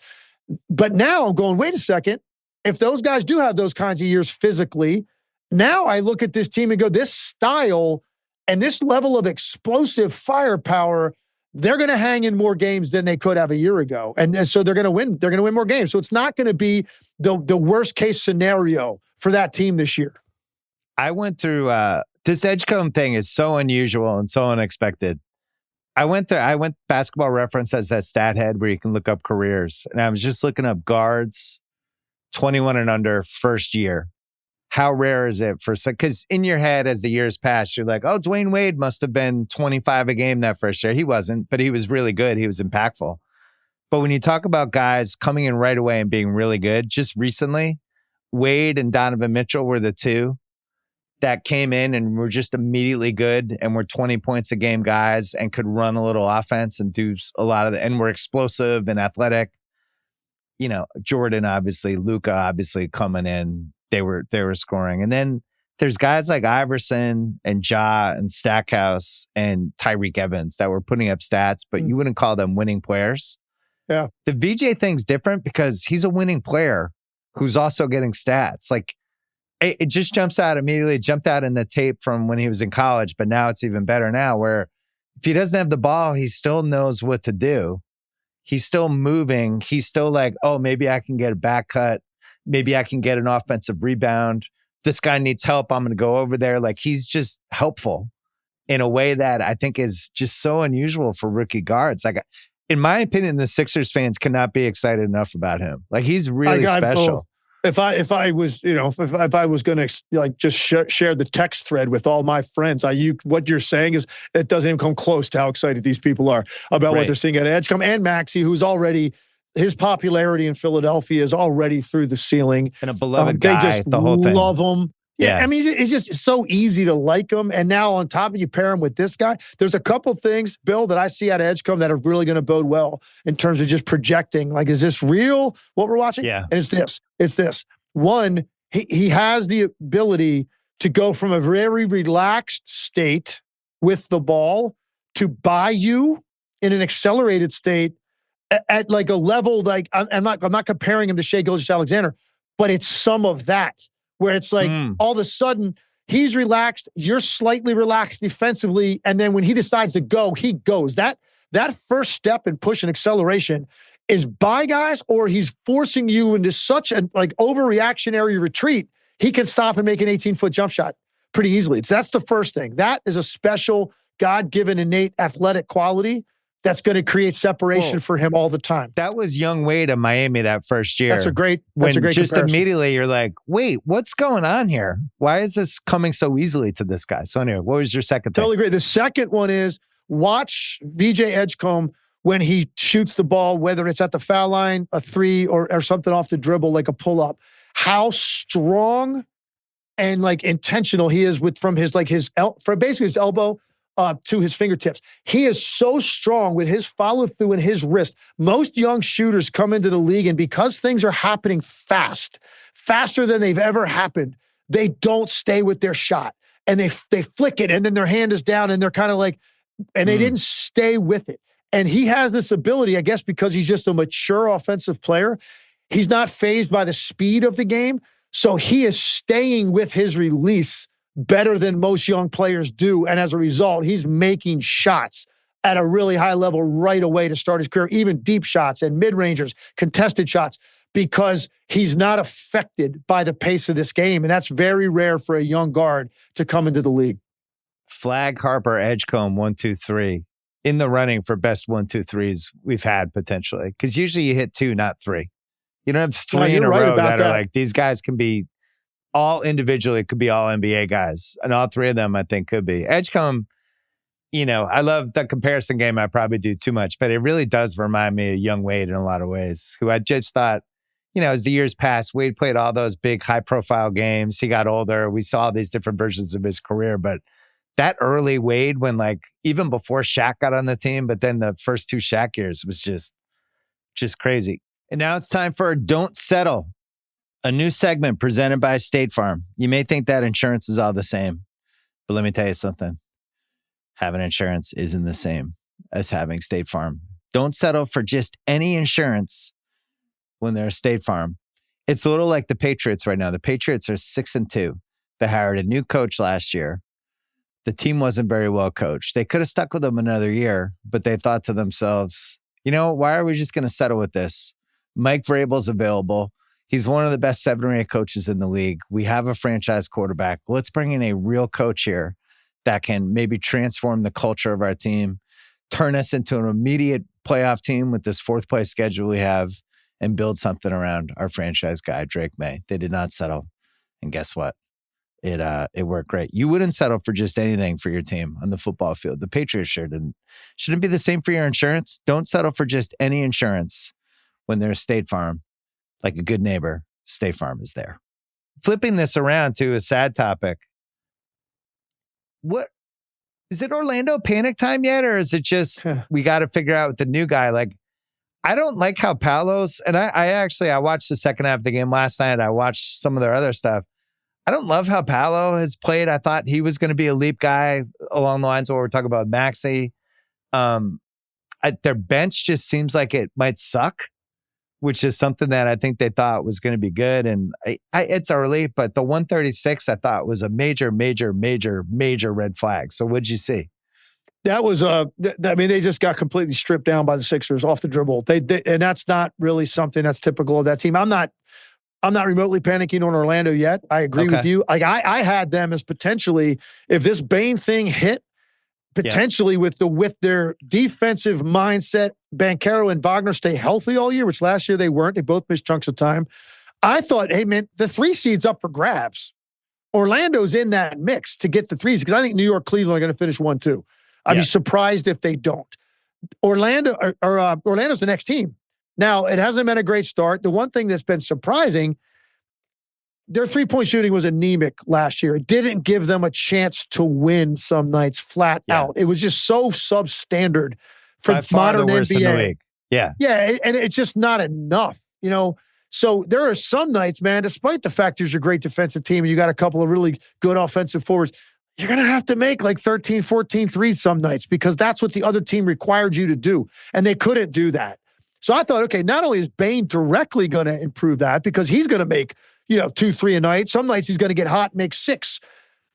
But now I'm going, wait a second. If those guys do have those kinds of years physically, now I look at this team and go, this style and this level of explosive firepower, they're going to hang in more games than they could have a year ago. And so they're going to win. They're going to win more games. So it's not going to be the worst case scenario for that team this year. I went through this Edgecombe thing is so unusual and so unexpected. I went Basketball Reference has that stat head where you can look up careers. And I was just looking up guards, 21 and under, first year. How rare is it because in your head as the years pass, you're like, oh, Dwayne Wade must have been 25 a game that first year. He wasn't, but he was really good. He was impactful. But when you talk about guys coming in right away and being really good, just recently, Wade and Donovan Mitchell were the two that came in and were just immediately good and were 20 points a game guys and could run a little offense and do a lot of and were explosive and athletic. Jordan, obviously, Luka, obviously coming in, they were scoring. And then there's guys like Iverson and Ja and Stackhouse and Tyreek Evans that were putting up stats, but you wouldn't call them winning players. Yeah. The VJ thing's different because he's a winning player who's also getting stats. Like, it just jumps out immediately. It jumped out in the tape from when he was in college, but now it's even better now where if he doesn't have the ball, he still knows what to do. He's still moving. He's still like, oh, maybe I can get a back cut. Maybe I can get an offensive rebound. This guy needs help. I'm going to go over there. Like, he's just helpful in a way that I think is just so unusual for rookie guards. Like, in my opinion, the Sixers fans cannot be excited enough about him. Like, he's really special. If I was going to like just share the text thread with all my friends, what you're saying is it doesn't even come close to how excited these people are about what they're seeing at Edgecombe and Maxey, who's already his popularity in Philadelphia is already through the ceiling. And a beloved guy. They just the whole thing. Love him. Yeah, I mean, it's just so easy to like him. And now on top of you pair him with this guy, there's a couple things, Bill, that I see at Edgecombe that are really going to bode well in terms of just projecting. Like, is this real, what we're watching? Yeah. And it's this. One, he has the ability to go from a very relaxed state with the ball to buy you in an accelerated state at like a level, like I'm not comparing him to Shai Gilgeous-Alexander, but it's some of that. Where it's like all of a sudden he's relaxed, you're slightly relaxed defensively, and then when he decides to go, he goes. That first step in push and acceleration is by guys, or he's forcing you into such a like overreactionary retreat, he can stop and make an 18-foot jump shot pretty easily. That's the first thing. That is a special God-given innate athletic quality that's going to create separation for him all the time. That was young Wade in Miami that first year. That's a great just comparison. Immediately you're like, wait, what's going on here? Why is this coming so easily to this guy? So anyway, what was your second thing? Totally agree. The second one is watch VJ Edgecombe when he shoots the ball, whether it's at the foul line, a three, or something off the dribble, like a pull-up. How strong and like intentional he is from basically his elbow to his fingertips. He is so strong with his follow through and his wrist. Most young shooters come into the league, and because things are happening faster than they've ever happened, they don't stay with their shot, and they flick it, and then their hand is down, and they're kind of like, and they didn't stay with it. And he has this ability, I guess, because he's just a mature offensive player. He's not fazed by the speed of the game, so he is staying with his release better than most young players do. And as a result, he's making shots at a really high level right away to start his career, even deep shots and mid-rangers, contested shots, because he's not affected by the pace of this game. And that's very rare for a young guard to come into the league. Flag Harper Edgecombe 1, 2, 3 in the running for best 1, 2, 3s we've had potentially. Because usually you hit 2, not 3. You don't have 3 in a row that are like, these guys can be all individually, could be all NBA guys. And all 3 of them, I think, could be. Edgecombe, I love the comparison game. I probably do too much, but it really does remind me of young Wade in a lot of ways, who I just thought, as the years passed, Wade played all those big high-profile games. He got older. We saw these different versions of his career, but that early Wade, when like even before Shaq got on the team, but then the first 2 Shaq years was just crazy. And now it's time for Don't Settle, a new segment presented by State Farm. You may think that insurance is all the same, but let me tell you something. Having insurance isn't the same as having State Farm. Don't settle for just any insurance when they're State Farm. It's a little like the Patriots right now. The Patriots are 6-2. They hired a new coach last year. The team wasn't very well coached. They could have stuck with him another year, but they thought to themselves, why are we just going to settle with this? Mike Vrabel's available. He's one of the best 7 or 8 coaches in the league. We have a franchise quarterback. Let's bring in a real coach here that can maybe transform the culture of our team, turn us into an immediate playoff team with this 4th place schedule we have, and build something around our franchise guy, Drake May. They did not settle. And guess what? It worked great. You wouldn't settle for just anything for your team on the football field. The Patriots sure didn't. Shouldn't it be the same for your insurance? Don't settle for just any insurance when there's State Farm. Like a good neighbor, State Farm is there. flipping this around to a sad topic. What is it? Orlando panic time yet, or is it just we got to figure out with the new guy? Like, I don't like how Paolo's, and I watched the second half of the game last night. I watched some of their other stuff. I don't love how Paolo has played. I thought he was going to be a leap guy along the lines of what we're talking about with Maxey. Their bench just seems like it might suck, which is something that I think they thought was going to be good. And it's early, but the 136 I thought was a major red flag. So what'd you see? That was they just got completely stripped down by the Sixers off the dribble. They and that's not really something that's typical of that team. I'm not remotely panicking on Orlando yet. I agree with you. Like I had them as potentially, if this Bane thing hit, potentially with their defensive mindset, Banchero and Wagner stay healthy all year, which last year they weren't. They both missed chunks of time. I thought, hey man, the 3 seed's up for grabs. Orlando's in that mix to get the 3s because I think New York, Cleveland are going to finish 1-2. I'd be surprised if they don't. Orlando's the next team. Now, it hasn't been a great start. The one thing that's been surprising, their 3-point shooting was anemic last year. It didn't give them a chance to win some nights flat out. It was just so substandard for modern NBA. In the league. Yeah, and it's just not enough, you know. So there are some nights, man, despite the fact there's a great defensive team and you got a couple of really good offensive forwards, you're going to have to make like 13, 14 threes some nights because that's what the other team required you to do. And they couldn't do that. So I thought, okay, not only is Bane directly going to improve that because he's going to make, 2, 3 a night. Some nights he's going to get hot and make 6.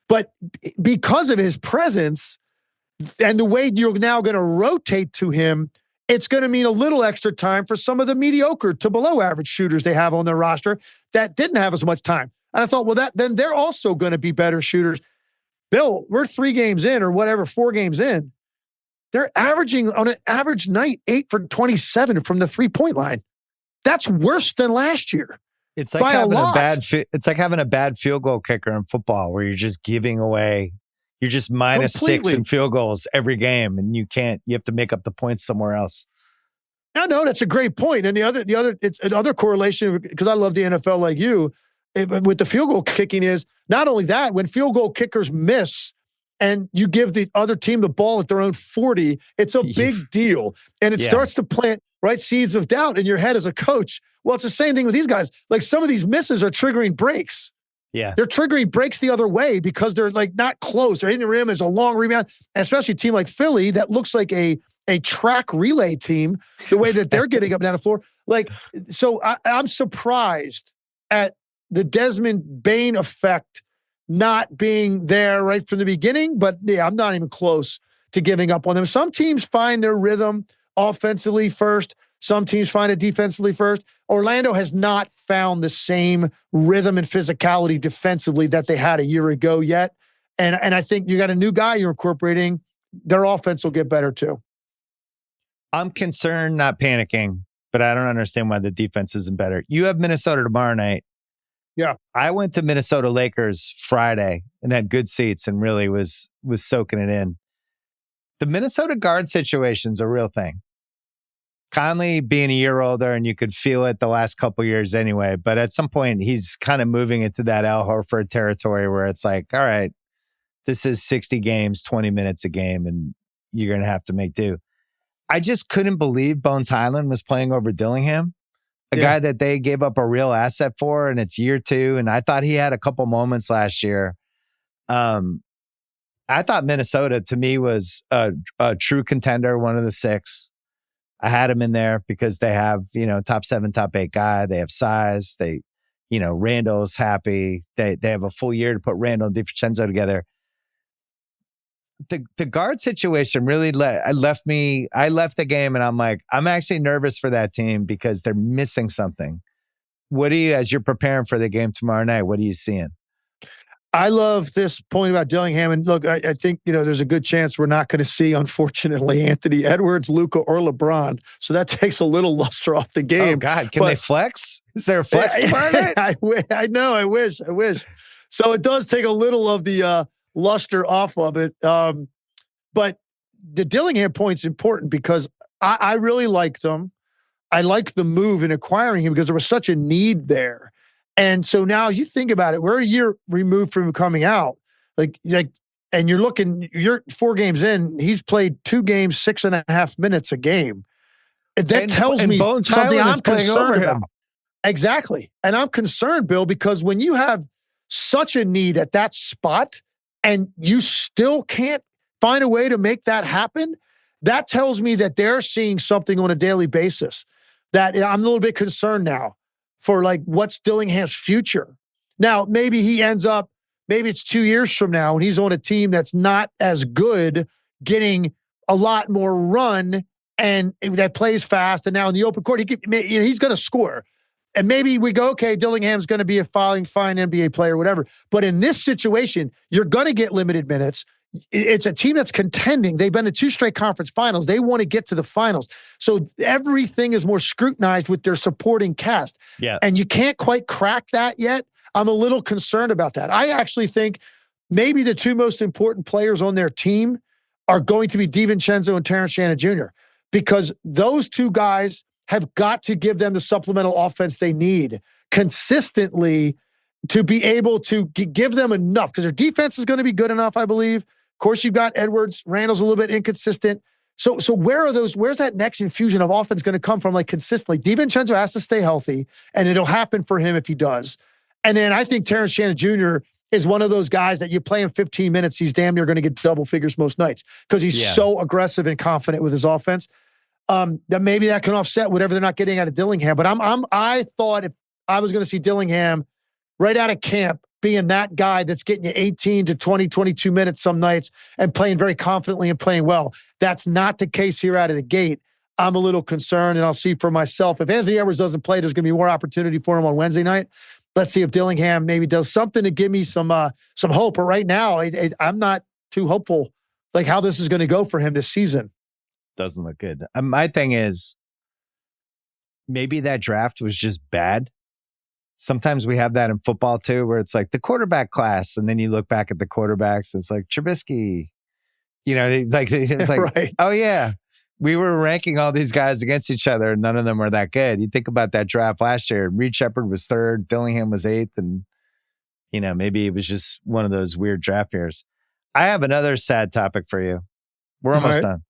But because of his presence and the way you're now going to rotate to him, it's going to mean a little extra time for some of the mediocre to below average shooters they have on their roster that didn't have as much time. And I thought, well, then they're also going to be better shooters. Bill, we're 3 games in or whatever, 4 games in. They're averaging on an average night 8 for 27 from the 3-point line. That's worse than last year. It's like having a bad field goal kicker in football where you're just giving away. You're just minus completely. 6 in field goals every game, and you have to make up the points somewhere else. I know that's a gret point. And it's another correlation because I love the NFL like you. With the field goal kicking is not only that, when field goal kickers miss and you give the other team the ball at their own 40, it's a big deal. And it starts to plant seeds of doubt in your head as a coach. Well, it's the same thing with these guys. Like some of these misses are triggering breaks. Yeah. They're triggering breaks the other way because they're like not close. They're hitting the rim as a long rebound, and especially a team like Philly that looks like a track relay team, the way that they're getting up and down the floor. Like, so I'm surprised at the Desmond Bane effect not being there right from the beginning, but I'm not even close to giving up on them. Some teams find their rhythm offensively first. Some teams find it defensively first. Orlando has not found the same rhythm and physicality defensively that they had a year ago yet. And I think you got a new guy you're incorporating. Their offense will get better too. I'm concerned, not panicking, but I don't understand why the defense isn't better. You have Minnesota tomorrow night. Yeah. I went to Minnesota Lakers Friday and had good seats and really was soaking it in. The Minnesota guard situation's a real thing. Conley being a year older, and you could feel it the last couple years anyway, but at some point he's kind of moving into that Al Horford territory where it's like, all right, this is 60 games, 20 minutes a game, and you're going to have to make do. I just couldn't believe Bones Highland was playing over Dillingham. A guy that they gave up a real asset for, and it's year 2. And I thought he had a couple moments last year. I thought Minnesota, to me, was a true contender, one of the 6. I had him in there because they have, top 7, top 8 guy. They have size. They, Randall's happy. They have a full year to put Randall and DiVincenzo together. The guard situation really left me. I left the game and I'm like, I'm actually nervous for that team because they're missing something. What do you, as you're preparing for the game tomorrow night, what are you seeing? I love this point about Dillingham. And look, I think, there's a good chance we're not going to see, unfortunately, Anthony Edwards, Luka, or LeBron. So that takes a little luster off the game. Oh, God. Can they flex? Is there a flex tomorrow night? I know. I wish. So it does take a little of the luster off of it. But the Dillingham point's important because I really liked him. I liked the move in acquiring him because there was such a need there. And so now you think about it, we're a year removed from coming out. And you're 4 games in, he's played 2 games, 6.5 minutes a game. That tells me Bones something Highland I'm is playing over concerned him. about. Exactly. And I'm concerned, Bill, because when you have such a need at that spot and you still can't find a way to make that happen, that tells me that they're seeing something on a daily basis that I'm a little bit concerned now for like what's Dillingham's future. Now, maybe he ends up, maybe it's 2 years from now and he's on a team that's not as good, getting a lot more run and that plays fast. And now in the open court, he's going to score. And maybe we go, okay, Dillingham's going to be a fine NBA player, whatever. But in this situation, you're going to get limited minutes. It's a team that's contending. They've been to 2 straight conference finals. They want to get to the finals. So everything is more scrutinized with their supporting cast. Yeah. And you can't quite crack that yet. I'm a little concerned about that. I actually think maybe the 2 most important players on their team are going to be DiVincenzo and Terrence Shannon Jr. because those 2 guys have got to give them the supplemental offense they need consistently to be able to give them enough, because their defense is going to be good enough, I believe. Of course, you've got Edwards. Randall's a little bit inconsistent. So where's that next infusion of offense going to come from, like consistently? DiVincenzo has to stay healthy, and it'll happen for him if he does. And then I think Terrence Shannon Jr. is one of those guys that you play him 15 minutes, he's damn near going to get double figures most nights because he's so aggressive and confident with his offense. That maybe that can offset whatever they're not getting out of Dillingham. But I thought if I was going to see Dillingham right out of camp being that guy that's getting you 18 to 20, 22 minutes some nights and playing very confidently and playing well. That's not the case here out of the gate. I'm a little concerned, and I'll see for myself. If Anthony Edwards doesn't play, there's going to be more opportunity for him on Wednesday night. Let's see if Dillingham maybe does something to give me some hope. But right now, I'm not too hopeful like how this is going to go for him this season. Doesn't look good. My thing is, maybe that draft was just bad. Sometimes we have that in football too, where it's like the quarterback class, and then you look back at the quarterbacks, and it's like Trubisky. It's like, right. Oh yeah, we were ranking all these guys against each other, and none of them were that good. You think about that draft last year. Reed Shepherd was 3rd, Dillingham was 8th, and maybe it was just one of those weird draft years. I have another sad topic for you. We're almost done.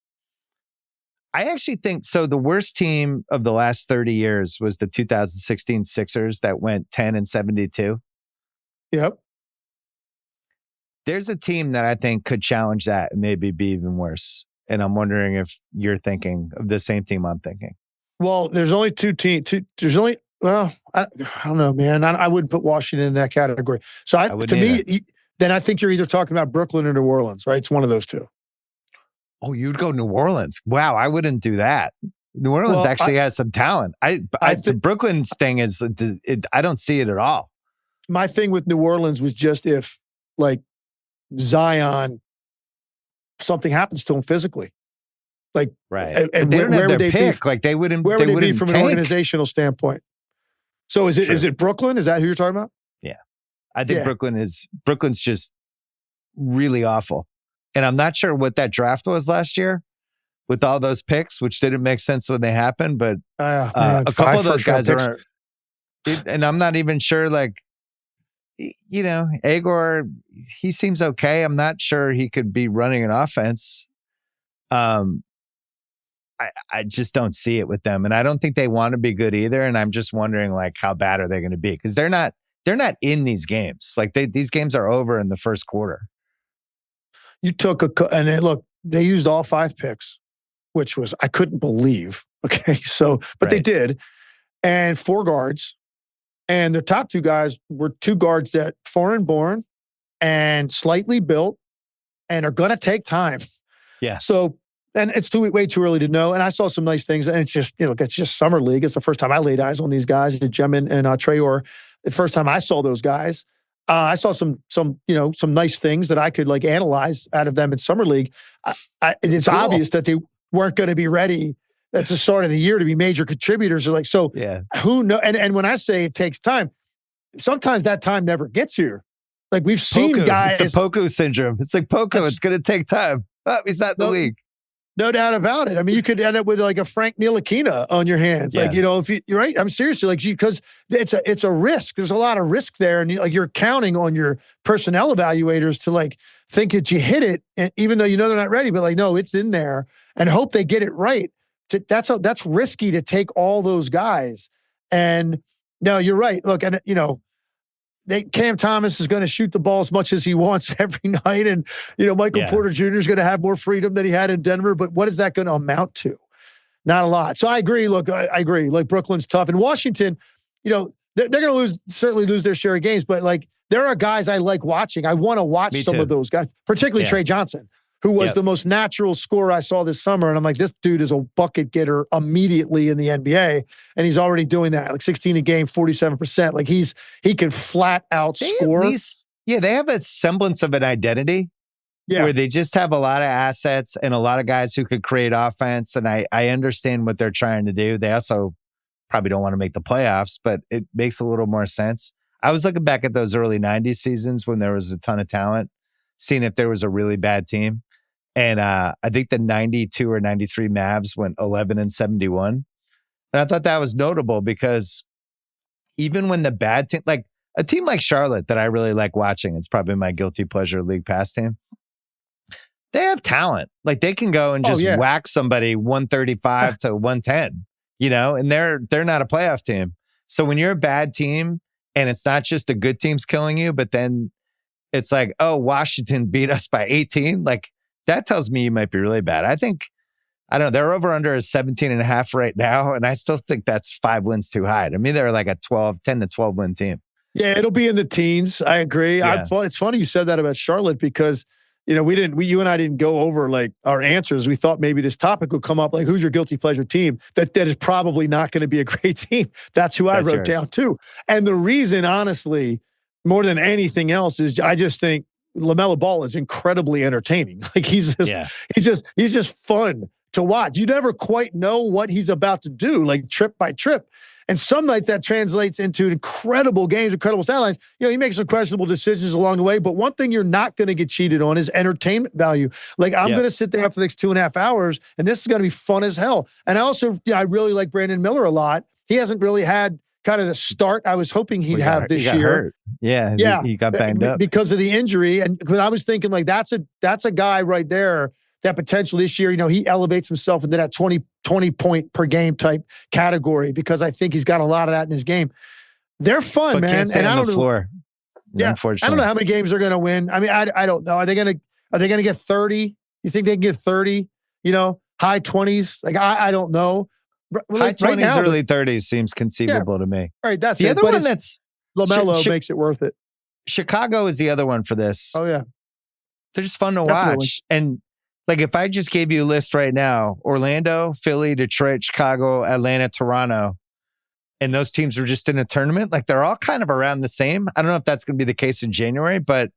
I actually think so. The worst team of the last 30 years was the 2016 Sixers that went 10-72. Yep. There's a team that I think could challenge that and maybe be even worse. And I'm wondering if you're thinking of the same team I'm thinking. Well, there's only 2 teams. I don't know, man. I wouldn't put Washington in that category. So then I think you're either talking about Brooklyn or New Orleans, right? It's one of those 2. Oh, you'd go New Orleans. Wow, I wouldn't do that. New Orleans actually has some talent. The Brooklyn's thing is, I don't see it at all. My thing with New Orleans was just if, like, Zion, something happens to him physically. Like, right. And they don't have their pick. Like, they wouldn't. Where would they be from tank. an organizational standpoint? So is it Brooklyn? Is that who you're talking about? Yeah. I think Brooklyn's just really awful. And I'm not sure what that draft was last year with all those picks, which didn't make sense when they happened. But a couple of those guys are, and I'm not even sure, like, Agor, he seems okay. I'm not sure he could be running an offense. I just don't see it with them. And I don't think they want to be good either. And I'm just wondering, like, how bad are they going to be? Because they're not in these games. Like, these games are over in the first quarter. You took they used all 5 picks, which was, I couldn't believe. Okay. So, but They did. And 4 guards. And their top 2 guys were 2 guards that foreign born and slightly built and are going to take time. Yeah. So, and it's way too early to know. And I saw some nice things. And it's just, it's just summer league. It's the first time I laid eyes on these guys, Jem and Trayor. The first time I saw those guys. I saw some nice things that I could, like, analyze out of them in summer league. It's obvious that they weren't going to be ready at the start of the year to be major contributors. Who know? And when I say it takes time, sometimes that time never gets here. Like, we've seen guys. It's the Poku syndrome. It's like Poku. It's going to take time. Oh, he's not in the league. No doubt about it. I mean, you could end up with like a Frank Ntilikina on your hands. Yeah. Like, if you're right. I'm seriously like, because it's a risk. There's a lot of risk there. And you're counting on your personnel evaluators to like think that you hit it. And even though they're not ready, but like, no, it's in there and hope they get it right. That's risky to take all those guys. And no, you're right. Look, and Cam Thomas is going to shoot the ball as much as he wants every night. And, Michael Porter Jr. is going to have more freedom than he had in Denver. But what is that going to amount to? Not a lot. So I agree. Look, I agree. Like Brooklyn's tough. And Washington, they're going to certainly lose their share of games. But like there are guys I like watching. I want to watch some of those guys, particularly Trey Johnson, who was the most natural scorer I saw this summer. And I'm like, this dude is a bucket getter immediately in the NBA. And he's already doing that, like 16 a game, 47%. Like he can flat out score. They have a semblance of an identity where they just have a lot of assets and a lot of guys who could create offense. And I understand what they're trying to do. They also probably don't want to make the playoffs, but it makes a little more sense. I was looking back at those early 90s seasons when there was a ton of talent, seeing if there was a really bad team. And I think the 92 or 93 Mavs went 11-71. And I thought that was notable because even when the bad team, like a team like Charlotte that I really like watching, it's probably my guilty pleasure league pass team. They have talent. Like they can go and just whack somebody 135 to 110, and they're not a playoff team. So when you're a bad team and it's not just the good teams killing you, but then it's like, oh, Washington beat us by 18. Like, that tells me you might be really bad. I don't know, they're over under a 17.5 right now. And I still think that's 5 wins too high. I mean, they're like a 10 to 12 win team. Yeah, it'll be in the teens. I agree. Yeah. It's funny you said that about Charlotte because, you and I didn't go over like our answers. We thought maybe this topic would come up, like who's your guilty pleasure team? That is probably not going to be a great team. That's who I wrote down too. And the reason, honestly, more than anything else is I just think LaMelo Ball is incredibly entertaining. Like he's just fun to watch. You never quite know what he's about to do, like trip by trip. And some nights that translates into incredible games, incredible stat lines. He makes some questionable decisions along the way. But one thing you're not going to get cheated on is entertainment value. Like I'm going to sit there for the next 2.5 hours, and this is going to be fun as hell. And I also, I really like Brandon Miller a lot. He hasn't really had kind of the start I was hoping he'd have this year. Hurt. Yeah, he got banged up because of the injury. And because I was thinking like that's a guy right there that potential this year, he elevates himself into that 20 point per game type category because I think he's got a lot of that in his game. They're fun, man. Can't stay on the floor. Yeah, unfortunately. I don't know how many games they're going to win. I mean, I don't know. Are they going to get 30? You think they can get 30? High 20s? Like I don't know. High 20s, early 30s seems conceivable to me. All right, that's the it. other one that's LaMelo makes it worth it. Chicago is the other one for this. Oh yeah, they're just fun to watch. And like if I just gave you a list right now, Orlando, Philly, Detroit, Chicago, Atlanta, Toronto, and those teams were just in a tournament, like they're all kind of around the same. I don't know if that's going to be the case in January, but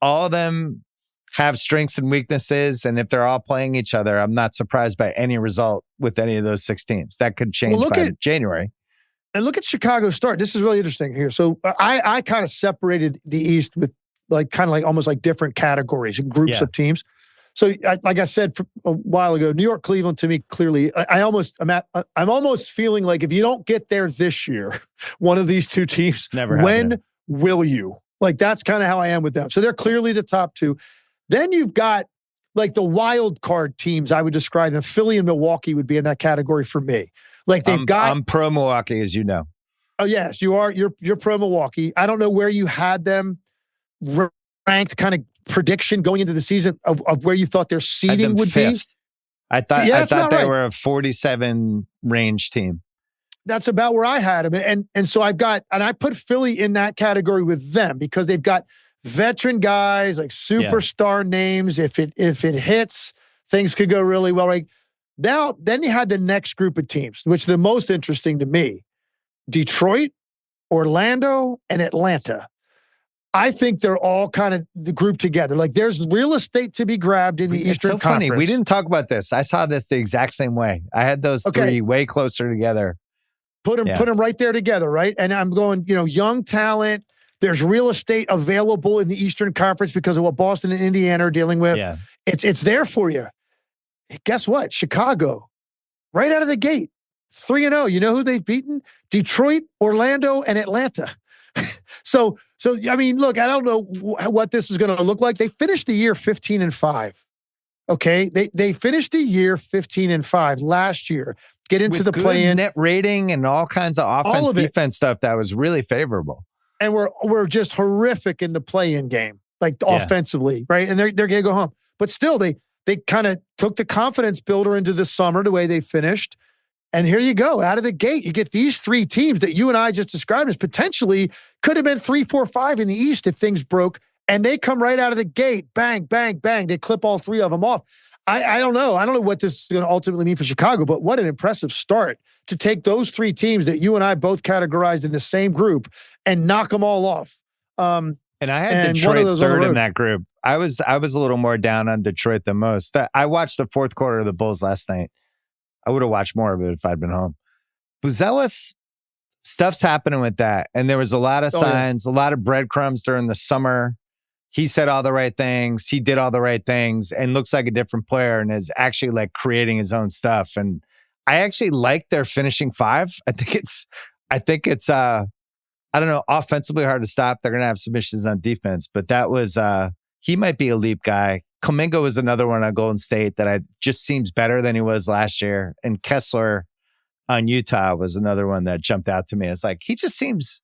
all of them have strengths and weaknesses. And if they're all playing each other, I'm not surprised by any result with any of those 6 teams. That could change by January. And look at Chicago's start. This is really interesting here. So I kind of separated the East with almost like different categories and groups of teams. So like I said a while ago, New York, Cleveland, to me, clearly, I'm almost feeling like if you don't get there this year, one of these two teams, when will you? Like that's kind of how I am with them. So they're clearly the top 2. Then you've got like the wild card teams, I would describe them. Philly and Milwaukee would be in that category for me. Like I'm pro Milwaukee, as you know. Oh yes, you are. You're pro Milwaukee. I don't know where you had them ranked, kind of prediction going into the season of where you thought their seeding would be. I thought they were a 47 range team. That's about where I had them, and so I put Philly in that category with them because they've got veteran guys, like superstar names. If it hits, things could go really well. Right now, then you had the next group of teams, which are the most interesting to me: Detroit, Orlando, and Atlanta. I think they're all kind of grouped together. Like there's real estate to be grabbed in the Eastern Conference. Funny. We didn't talk about this. I saw this the exact same way. I had those 3 way closer together. Put them right there together, right? And I'm going, young talent. There's real estate available in the Eastern Conference because of what Boston and Indiana are dealing with. Yeah. It's there for you. guess what? Chicago, right out of the gate, 3-0. You know who they've beaten? Detroit, Orlando, and Atlanta. So I mean, look, I don't know what this is going to look like. They finished the year 15-5. Okay, they finished the year 15-5 last year. Get into the play-in, net rating and all kinds of offense, defense stuff that was really favorable. And we're just horrific in the play-in game, like offensively, right? And they're going to go home. But still, they kind of took the confidence builder into the summer the way they finished. And here you go, out of the gate, you get these three teams that you and I just described as potentially could have been 3, 4, 5 in the East if things broke. And they come right out of the gate, bang, bang, bang. They clip all three of them off. I don't know. I don't know what this is going to ultimately mean for Chicago, but what an impressive start to take those three teams that you and I both categorized in the same group and knock them all off. And I had Detroit third in that group. I was a little more down on Detroit than most. I watched the fourth quarter of the Bulls last night. I would have watched more of it if I'd been home. Buzelis, stuff's happening with that. And there was a lot of signs, a lot of breadcrumbs during the summer. He said all the right things. He did all the right things and looks like a different player and is actually like creating his own stuff. And I actually like their finishing five. I think it's I don't know, offensively hard to stop. They're going to have some issues on defense, but that was, he might be a leap guy. Kuminga was another one on Golden State that just seems better than he was last year. And Kessler on Utah was another one that jumped out to me. It's like, he just seems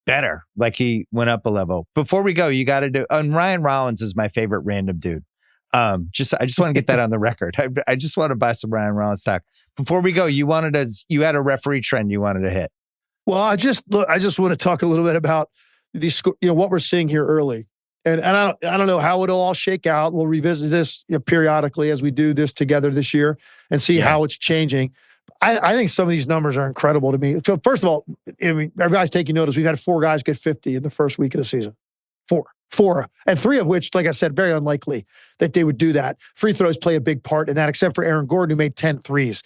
better. Like he went up a level. Before we go, you got to do, and Ryan Rollins is my favorite random dude. I just want to get that on the record. I just want to buy some Ryan Rollins stock. Before we go, you had a referee trend you wanted to hit. Well, I just want to talk a little bit about these, what we're seeing here early. And I don't know how it'll all shake out. We'll revisit this periodically as we do this together this year and see how it's changing. I think some of these numbers are incredible to me. So first of all, I mean, everybody's taking notice. We've had 4 guys get 50 in the first week of the season. 4. And 3 of which, like I said, very unlikely that they would do that. Free throws play a big part in that, except for Aaron Gordon, who made 10 threes.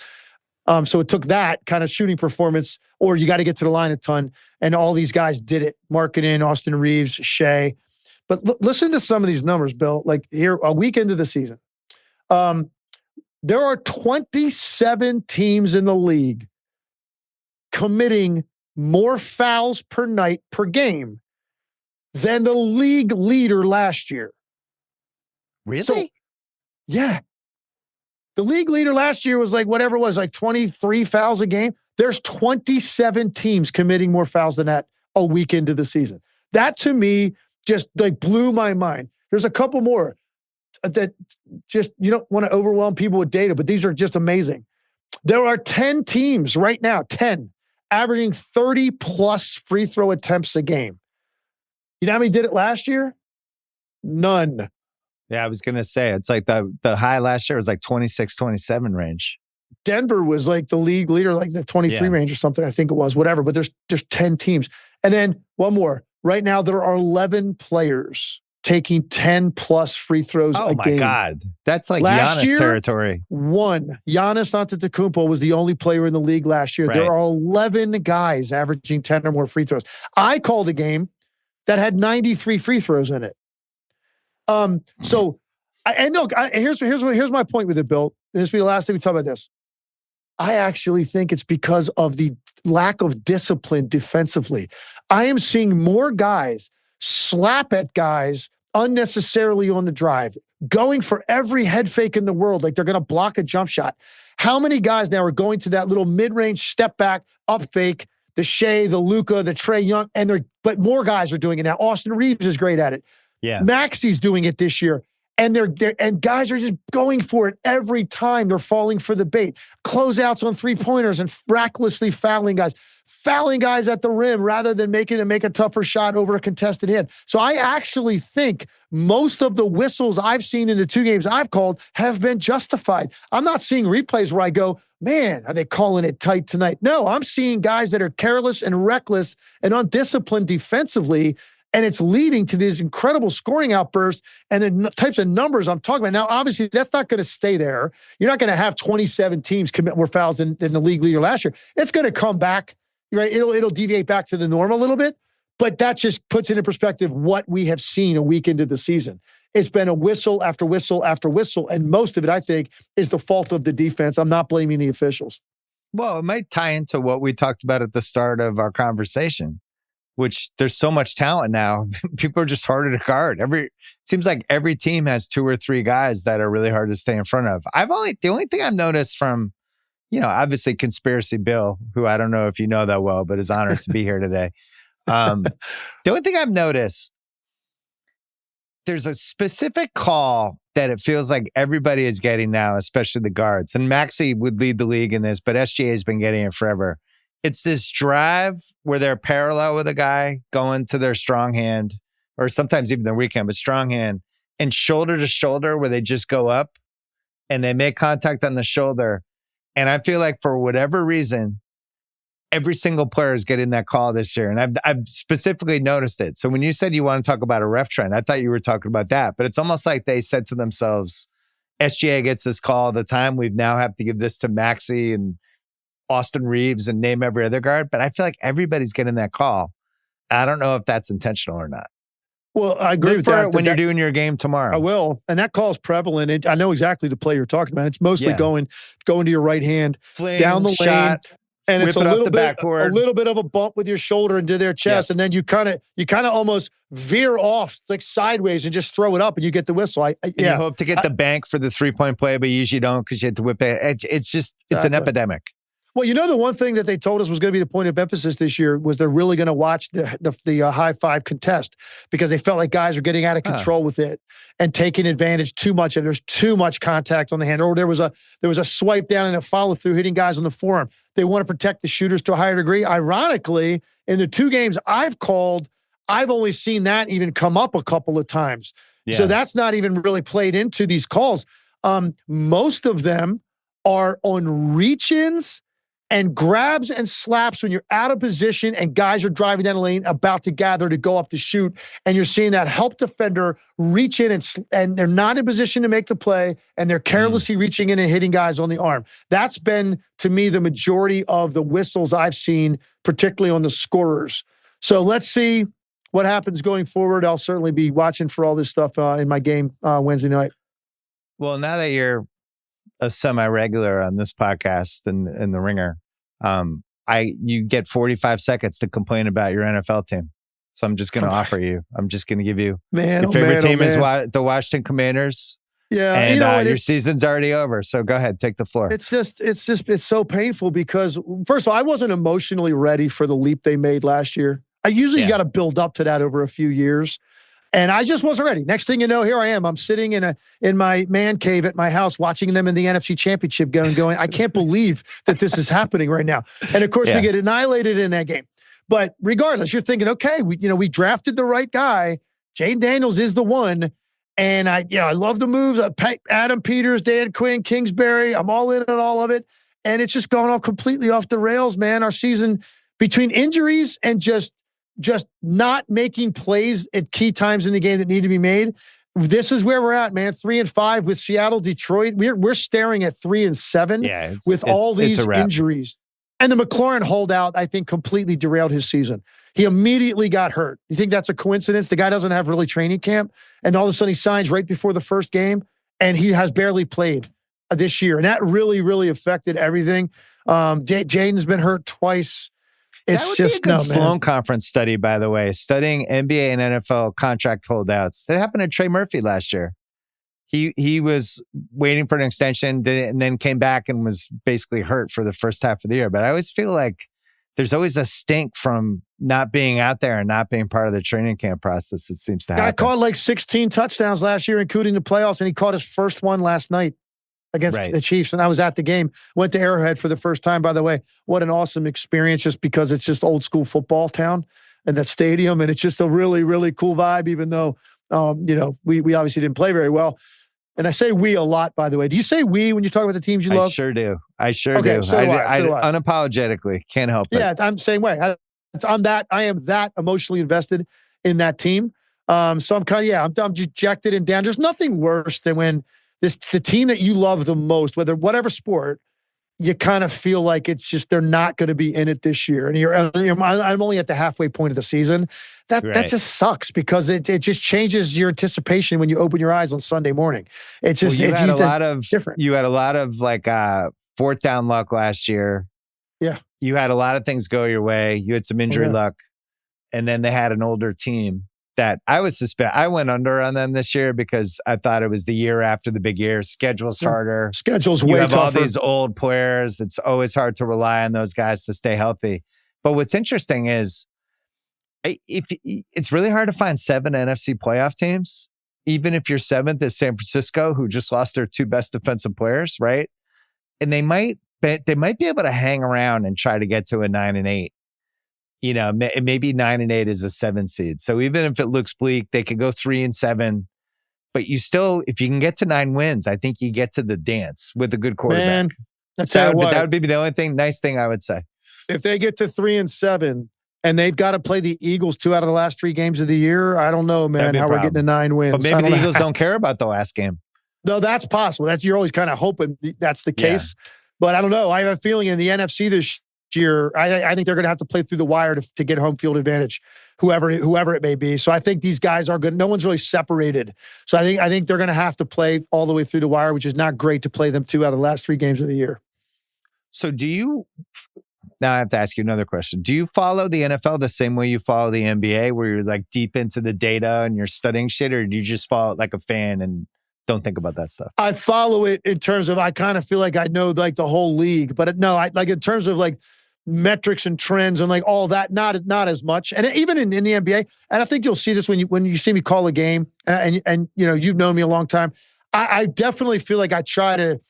So it took that kind of shooting performance, or you got to get to the line a ton. And all these guys did it. Markkanen, Austin Reeves, Shea. But listen to some of these numbers, Bill. Like here, a week into the season, there are 27 teams in the league committing more fouls per night per game than the league leader last year. Really? So, yeah. The league leader last year was like whatever it was, like 23 fouls a game. There's 27 teams committing more fouls than that a week into the season. That to me just like blew my mind. There's a couple more that just, you don't want to overwhelm people with data, but these are just amazing. There are 10 teams right now, 10, averaging 30 plus free throw attempts a game. You know how many did it last year? None. Yeah, I was going to say, it's like the high last year was like 26, 27 range. Denver was like the league leader, like the 23 range or something, I think it was, whatever. But there's 10 teams. And then one more. Right now, there are 11 players taking 10 plus free throws a game. Oh my God. That's like Giannis territory. Giannis Antetokounmpo was the only player in the league last year. Right. There are 11 guys averaging 10 or more free throws. I called a game that had 93 free throws in it. Here's my point with it, Bill. This will be the last thing we talk about this. I actually think it's because of the lack of discipline defensively. I am seeing more guys slap at guys unnecessarily on the drive, going for every head fake in the world, like they're going to block a jump shot. How many guys now are going to that little mid-range step back, up fake, the Shea, the Luka, the Trae Young, but more guys are doing it now. Austin Reeves is great at it. Yeah. Maxey's doing it this year. And and guys are just going for it every time. They're falling for the bait. Closeouts on 3-pointers and recklessly fouling guys at the rim rather than making them make a tougher shot over a contested hit. So I actually think most of the whistles I've seen in the 2 games I've called have been justified. I'm not seeing replays where I go, man, are they calling it tight tonight? No, I'm seeing guys that are careless and reckless and undisciplined defensively. And it's leading to these incredible scoring outbursts and the types of numbers I'm talking about. Now, obviously, that's not going to stay there. You're not going to have 27 teams commit more fouls than the league leader last year. It's going to come back, right? It'll deviate back to the norm a little bit, but that just puts into perspective what we have seen a week into the season. It's been a whistle after whistle after whistle. And most of it, I think, is the fault of the defense. I'm not blaming the officials. Well, it might tie into what we talked about at the start of our conversation, which there's so much talent now. People are just harder to guard. It seems like every team has 2 or 3 guys that are really hard to stay in front of. The only thing I've noticed from, obviously Conspiracy Bill, who I don't know if you know that well, but is honored to be here today. The only thing I've noticed, there's a specific call that it feels like everybody is getting now, especially the guards. And Maxey would lead the league in this, but SGA has been getting it forever. It's this drive where they're parallel with a guy going to their strong hand, or sometimes even their weak hand, but strong hand, and shoulder to shoulder where they just go up and they make contact on the shoulder. And I feel like for whatever reason, every single player is getting that call this year. And I've specifically noticed it. So when you said you want to talk about a ref trend, I thought you were talking about that. But it's almost like they said to themselves, SGA gets this call all the time. We now have to give this to Maxey and Austin Reeves and name every other guard. But I feel like everybody's getting that call. I don't know if that's intentional or not. Well, I agree with that. When you're doing your game tomorrow. I will. And that call is prevalent. I know exactly the play you're talking about. It's mostly going to your right hand, fling, down the lane. And it's a little bit of a bump with your shoulder into their chest. And then you kind of almost veer off like sideways and just throw it up and you get the whistle. You hope to get the bank for the 3-point play, but you usually don't because you have to whip it. It's an epidemic. Well, the one thing that they told us was going to be the point of emphasis this year was they're really going to watch the high five contest because they felt like guys were getting out of control with it and taking advantage too much. And there's too much contact on the hand. Or there was a swipe down and a follow through hitting guys on the forearm. They want to protect the shooters to a higher degree. Ironically, in the 2 games I've called, I've only seen that even come up a couple of times. Yeah. So that's not even really played into these calls. Most of them are on reach-ins and grabs and slaps when you're out of position and guys are driving down the lane about to gather to go up to shoot. And you're seeing that help defender reach in and they're not in position to make the play and they're carelessly reaching in and hitting guys on the arm. That's been, to me, the majority of the whistles I've seen, particularly on the scorers. So let's see what happens going forward. I'll certainly be watching for all this stuff in my game Wednesday night. Well, now that you're a semi-regular on this podcast and the Ringer, you get 45 seconds to complain about your NFL team. So I'm just going to offer you. I'm just going to give you your favorite team is the Washington Commanders. Yeah, and your season's already over. So go ahead, take the floor. It's so painful because first of all, I wasn't emotionally ready for the leap they made last year. I usually got to build up to that over a few years. And I just wasn't ready. Next thing you know, here I am. I'm sitting in my man cave at my house watching them in the NFC Championship going, I can't believe that this is happening right now. And of course, we get annihilated in that game. But regardless, you're thinking, okay, we drafted the right guy. Jane Daniels is the one. And I love the moves. Adam Peters, Dan Quinn, Kingsbury. I'm all in on all of it. And it's just gone all completely off the rails, man. Our season, between injuries and just not making plays at key times in the game that need to be made. This is where we're at, man. 3-5 with Seattle, Detroit. We're staring at 3-7 with all these injuries. And the McLaurin holdout, I think, completely derailed his season. He immediately got hurt. You think that's a coincidence? The guy doesn't have really training camp, and all of a sudden he signs right before the first game, and he has barely played this year. And that really, really affected everything. Jaden's been hurt twice. That would be a good Sloan Conference study, by the way, studying NBA and NFL contract holdouts. That happened to Trey Murphy last year. He was waiting for an extension and then came back and was basically hurt for the first half of the year. But I always feel like there's always a stink from not being out there and not being part of the training camp process. It seems to happen. Guy caught like 16 touchdowns last year, including the playoffs, and he caught his first one last night against the Chiefs. And I was at the game, went to Arrowhead for the first time, by the way. What an awesome experience, just because it's just old school football town and that stadium. And it's just a really, really cool vibe, even though, we obviously didn't play very well. And I say we a lot, by the way. Do you say we when you talk about the teams you love? I sure do. I unapologetically can't help it. Yeah, I'm the same way. I am that emotionally invested in that team. So I'm I'm dejected and down. There's nothing worse than when the team that you love the most, whatever sport, you kind of feel like it's just they're not going to be in it this year. And I'm only at the halfway point of the season. That just sucks because it just changes your anticipation when you open your eyes on Sunday morning. It's just you had different. You had a lot of like fourth down luck last year. Yeah, you had a lot of things go your way. You had some injury luck, and then they had an older team that I went under on them this year because I thought it was the year after the big year. Schedule's harder. Schedule's you way have tougher. All these old players. It's always hard to rely on those guys to stay healthy. But what's interesting is it's really hard to find 7 NFC playoff teams, even if your 7th is San Francisco, who just lost their 2 best defensive players, right? And they might be able to hang around and try to get to a 9-8. You know, maybe 9-8 is a 7 seed. So even if it looks bleak, they could go 3-7. But you still, if you can get to 9 wins, I think you get to the dance with a good quarterback. Man, that would be the only nice thing I would say. If they get to 3-7 and they've got to play the Eagles 2 out of the last 3 games of the year, I don't know, man, how we're getting to 9 wins. But maybe the Eagles don't care about the last game. No, that's possible. You're always kind of hoping that's the case. Yeah. But I don't know. I have a feeling in the NFC this year, I think they're going to have to play through the wire to get home field advantage, whoever it may be. So I think these guys are good. No one's really separated. So I think they're going to have to play all the way through the wire, which is not great to play them 2 out of the last 3 games of the year. So now I have to ask you another question. Do you follow the NFL the same way you follow the NBA, where you're like deep into the data and you're studying shit, or do you just follow it like a fan and don't think about that stuff? I follow it in terms of I kind of feel like I know like the whole league, but no, I like in terms of like metrics and trends and like all that, not as much. And even in the NBA, and I think you'll see this when you see me call a game, and you know, you've known me a long time. I definitely feel like I try to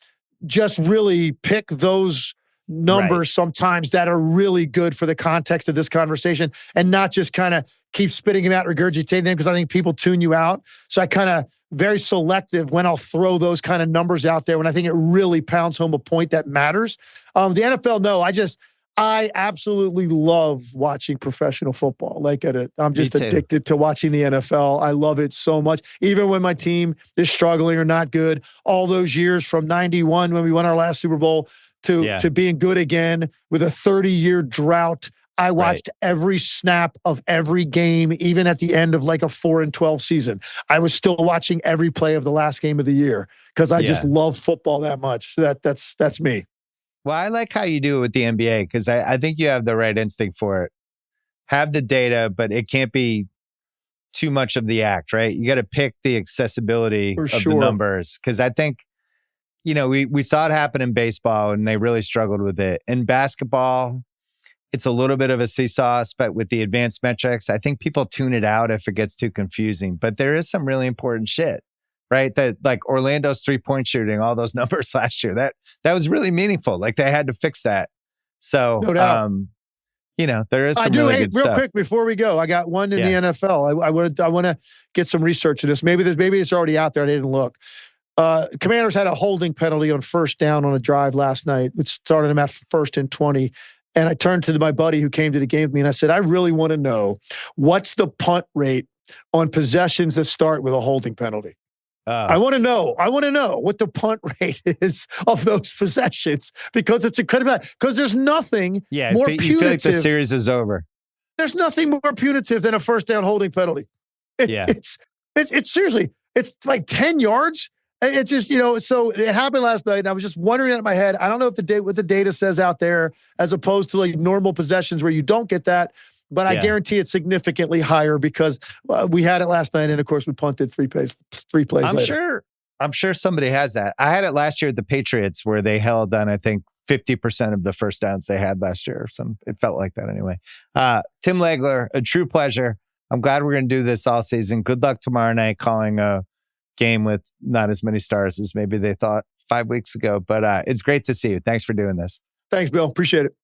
just really pick those numbers sometimes that are really good for the context of this conversation, and not just kind of keep spitting them out, regurgitating them, because I think people tune you out. So I kind of very selective when I'll throw those kind of numbers out there when I think it really pounds home a point that matters. The NFL, no, I absolutely love watching professional football. I'm just addicted to watching the NFL. I love it so much. Even when my team is struggling or not good, all those years from 91 when we won our last Super Bowl to being good again with a 30-year drought. I watched every snap of every game, even at the end of like a 4-12 season. I was still watching every play of the last game of the year because I just love football that much. So that's me. Well, I like how you do it with the NBA because I think you have the right instinct for it. Have the data, but it can't be too much of the act, right? You got to pick the accessibility of the numbers, because I think, you know, we saw it happen in baseball and they really struggled with it. In basketball, it's a little bit of a seesaw, but with the advanced metrics, I think people tune it out if it gets too confusing. But there is some really important shit, right? That like Orlando's 3-point shooting, all those numbers last year, that was really meaningful. Like they had to fix that. So, no doubt. You know, there is some really good stuff. Real quick before we go, I got one in the NFL. I want to get some research of this. Maybe it's already out there. I didn't look. Commanders had a holding penalty on 1st down on a drive last night, which started them at 1st and 20. And I turned to my buddy who came to the game with me and I said, I really want to know what's the punt rate on possessions that start with a holding penalty. I want to know what the punt rate is of those possessions, because it's incredible. Because there's nothing more punitive. You feel like the series is over. There's nothing more punitive than a 1st down holding penalty. It's seriously, it's like 10 yards. It's just, you know, so it happened last night and I was just wondering in my head, I don't know if what the data says out there as opposed to like normal possessions where you don't get that, but I guarantee it's significantly higher because we had it last night and of course we punted 3 plays later. I'm sure somebody has that. I had it last year at the Patriots where they held on, I think, 50% of the first downs they had last year. It felt like that anyway. Tim Legler, a true pleasure. I'm glad we're going to do this all season. Good luck tomorrow night calling a game with not as many stars as maybe they thought 5 weeks ago. But it's great to see you. Thanks for doing this. Thanks, Bill. Appreciate it.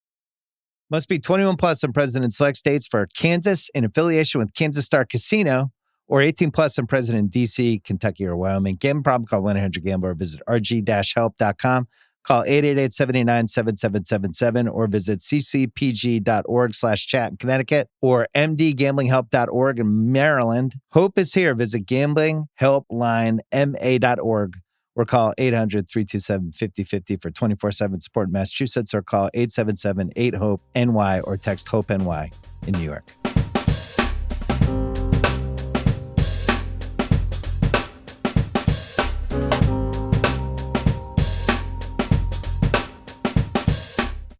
Must be 21 plus and present in select states for Kansas in affiliation with Kansas Star Casino, or 18 plus and present in DC, Kentucky, or Wyoming. Gambling problem? Call 1-800-GAMBLER or visit rg-help.com. Call 888-789-7777 or visit ccpg.org/chat in Connecticut or mdgamblinghelp.org in Maryland. Hope is here. Visit gamblinghelplinema.org or call 800-327-5050 for 24/7 support in Massachusetts, or call 877-8-HOPE-NY or text HOPE-NY in New York.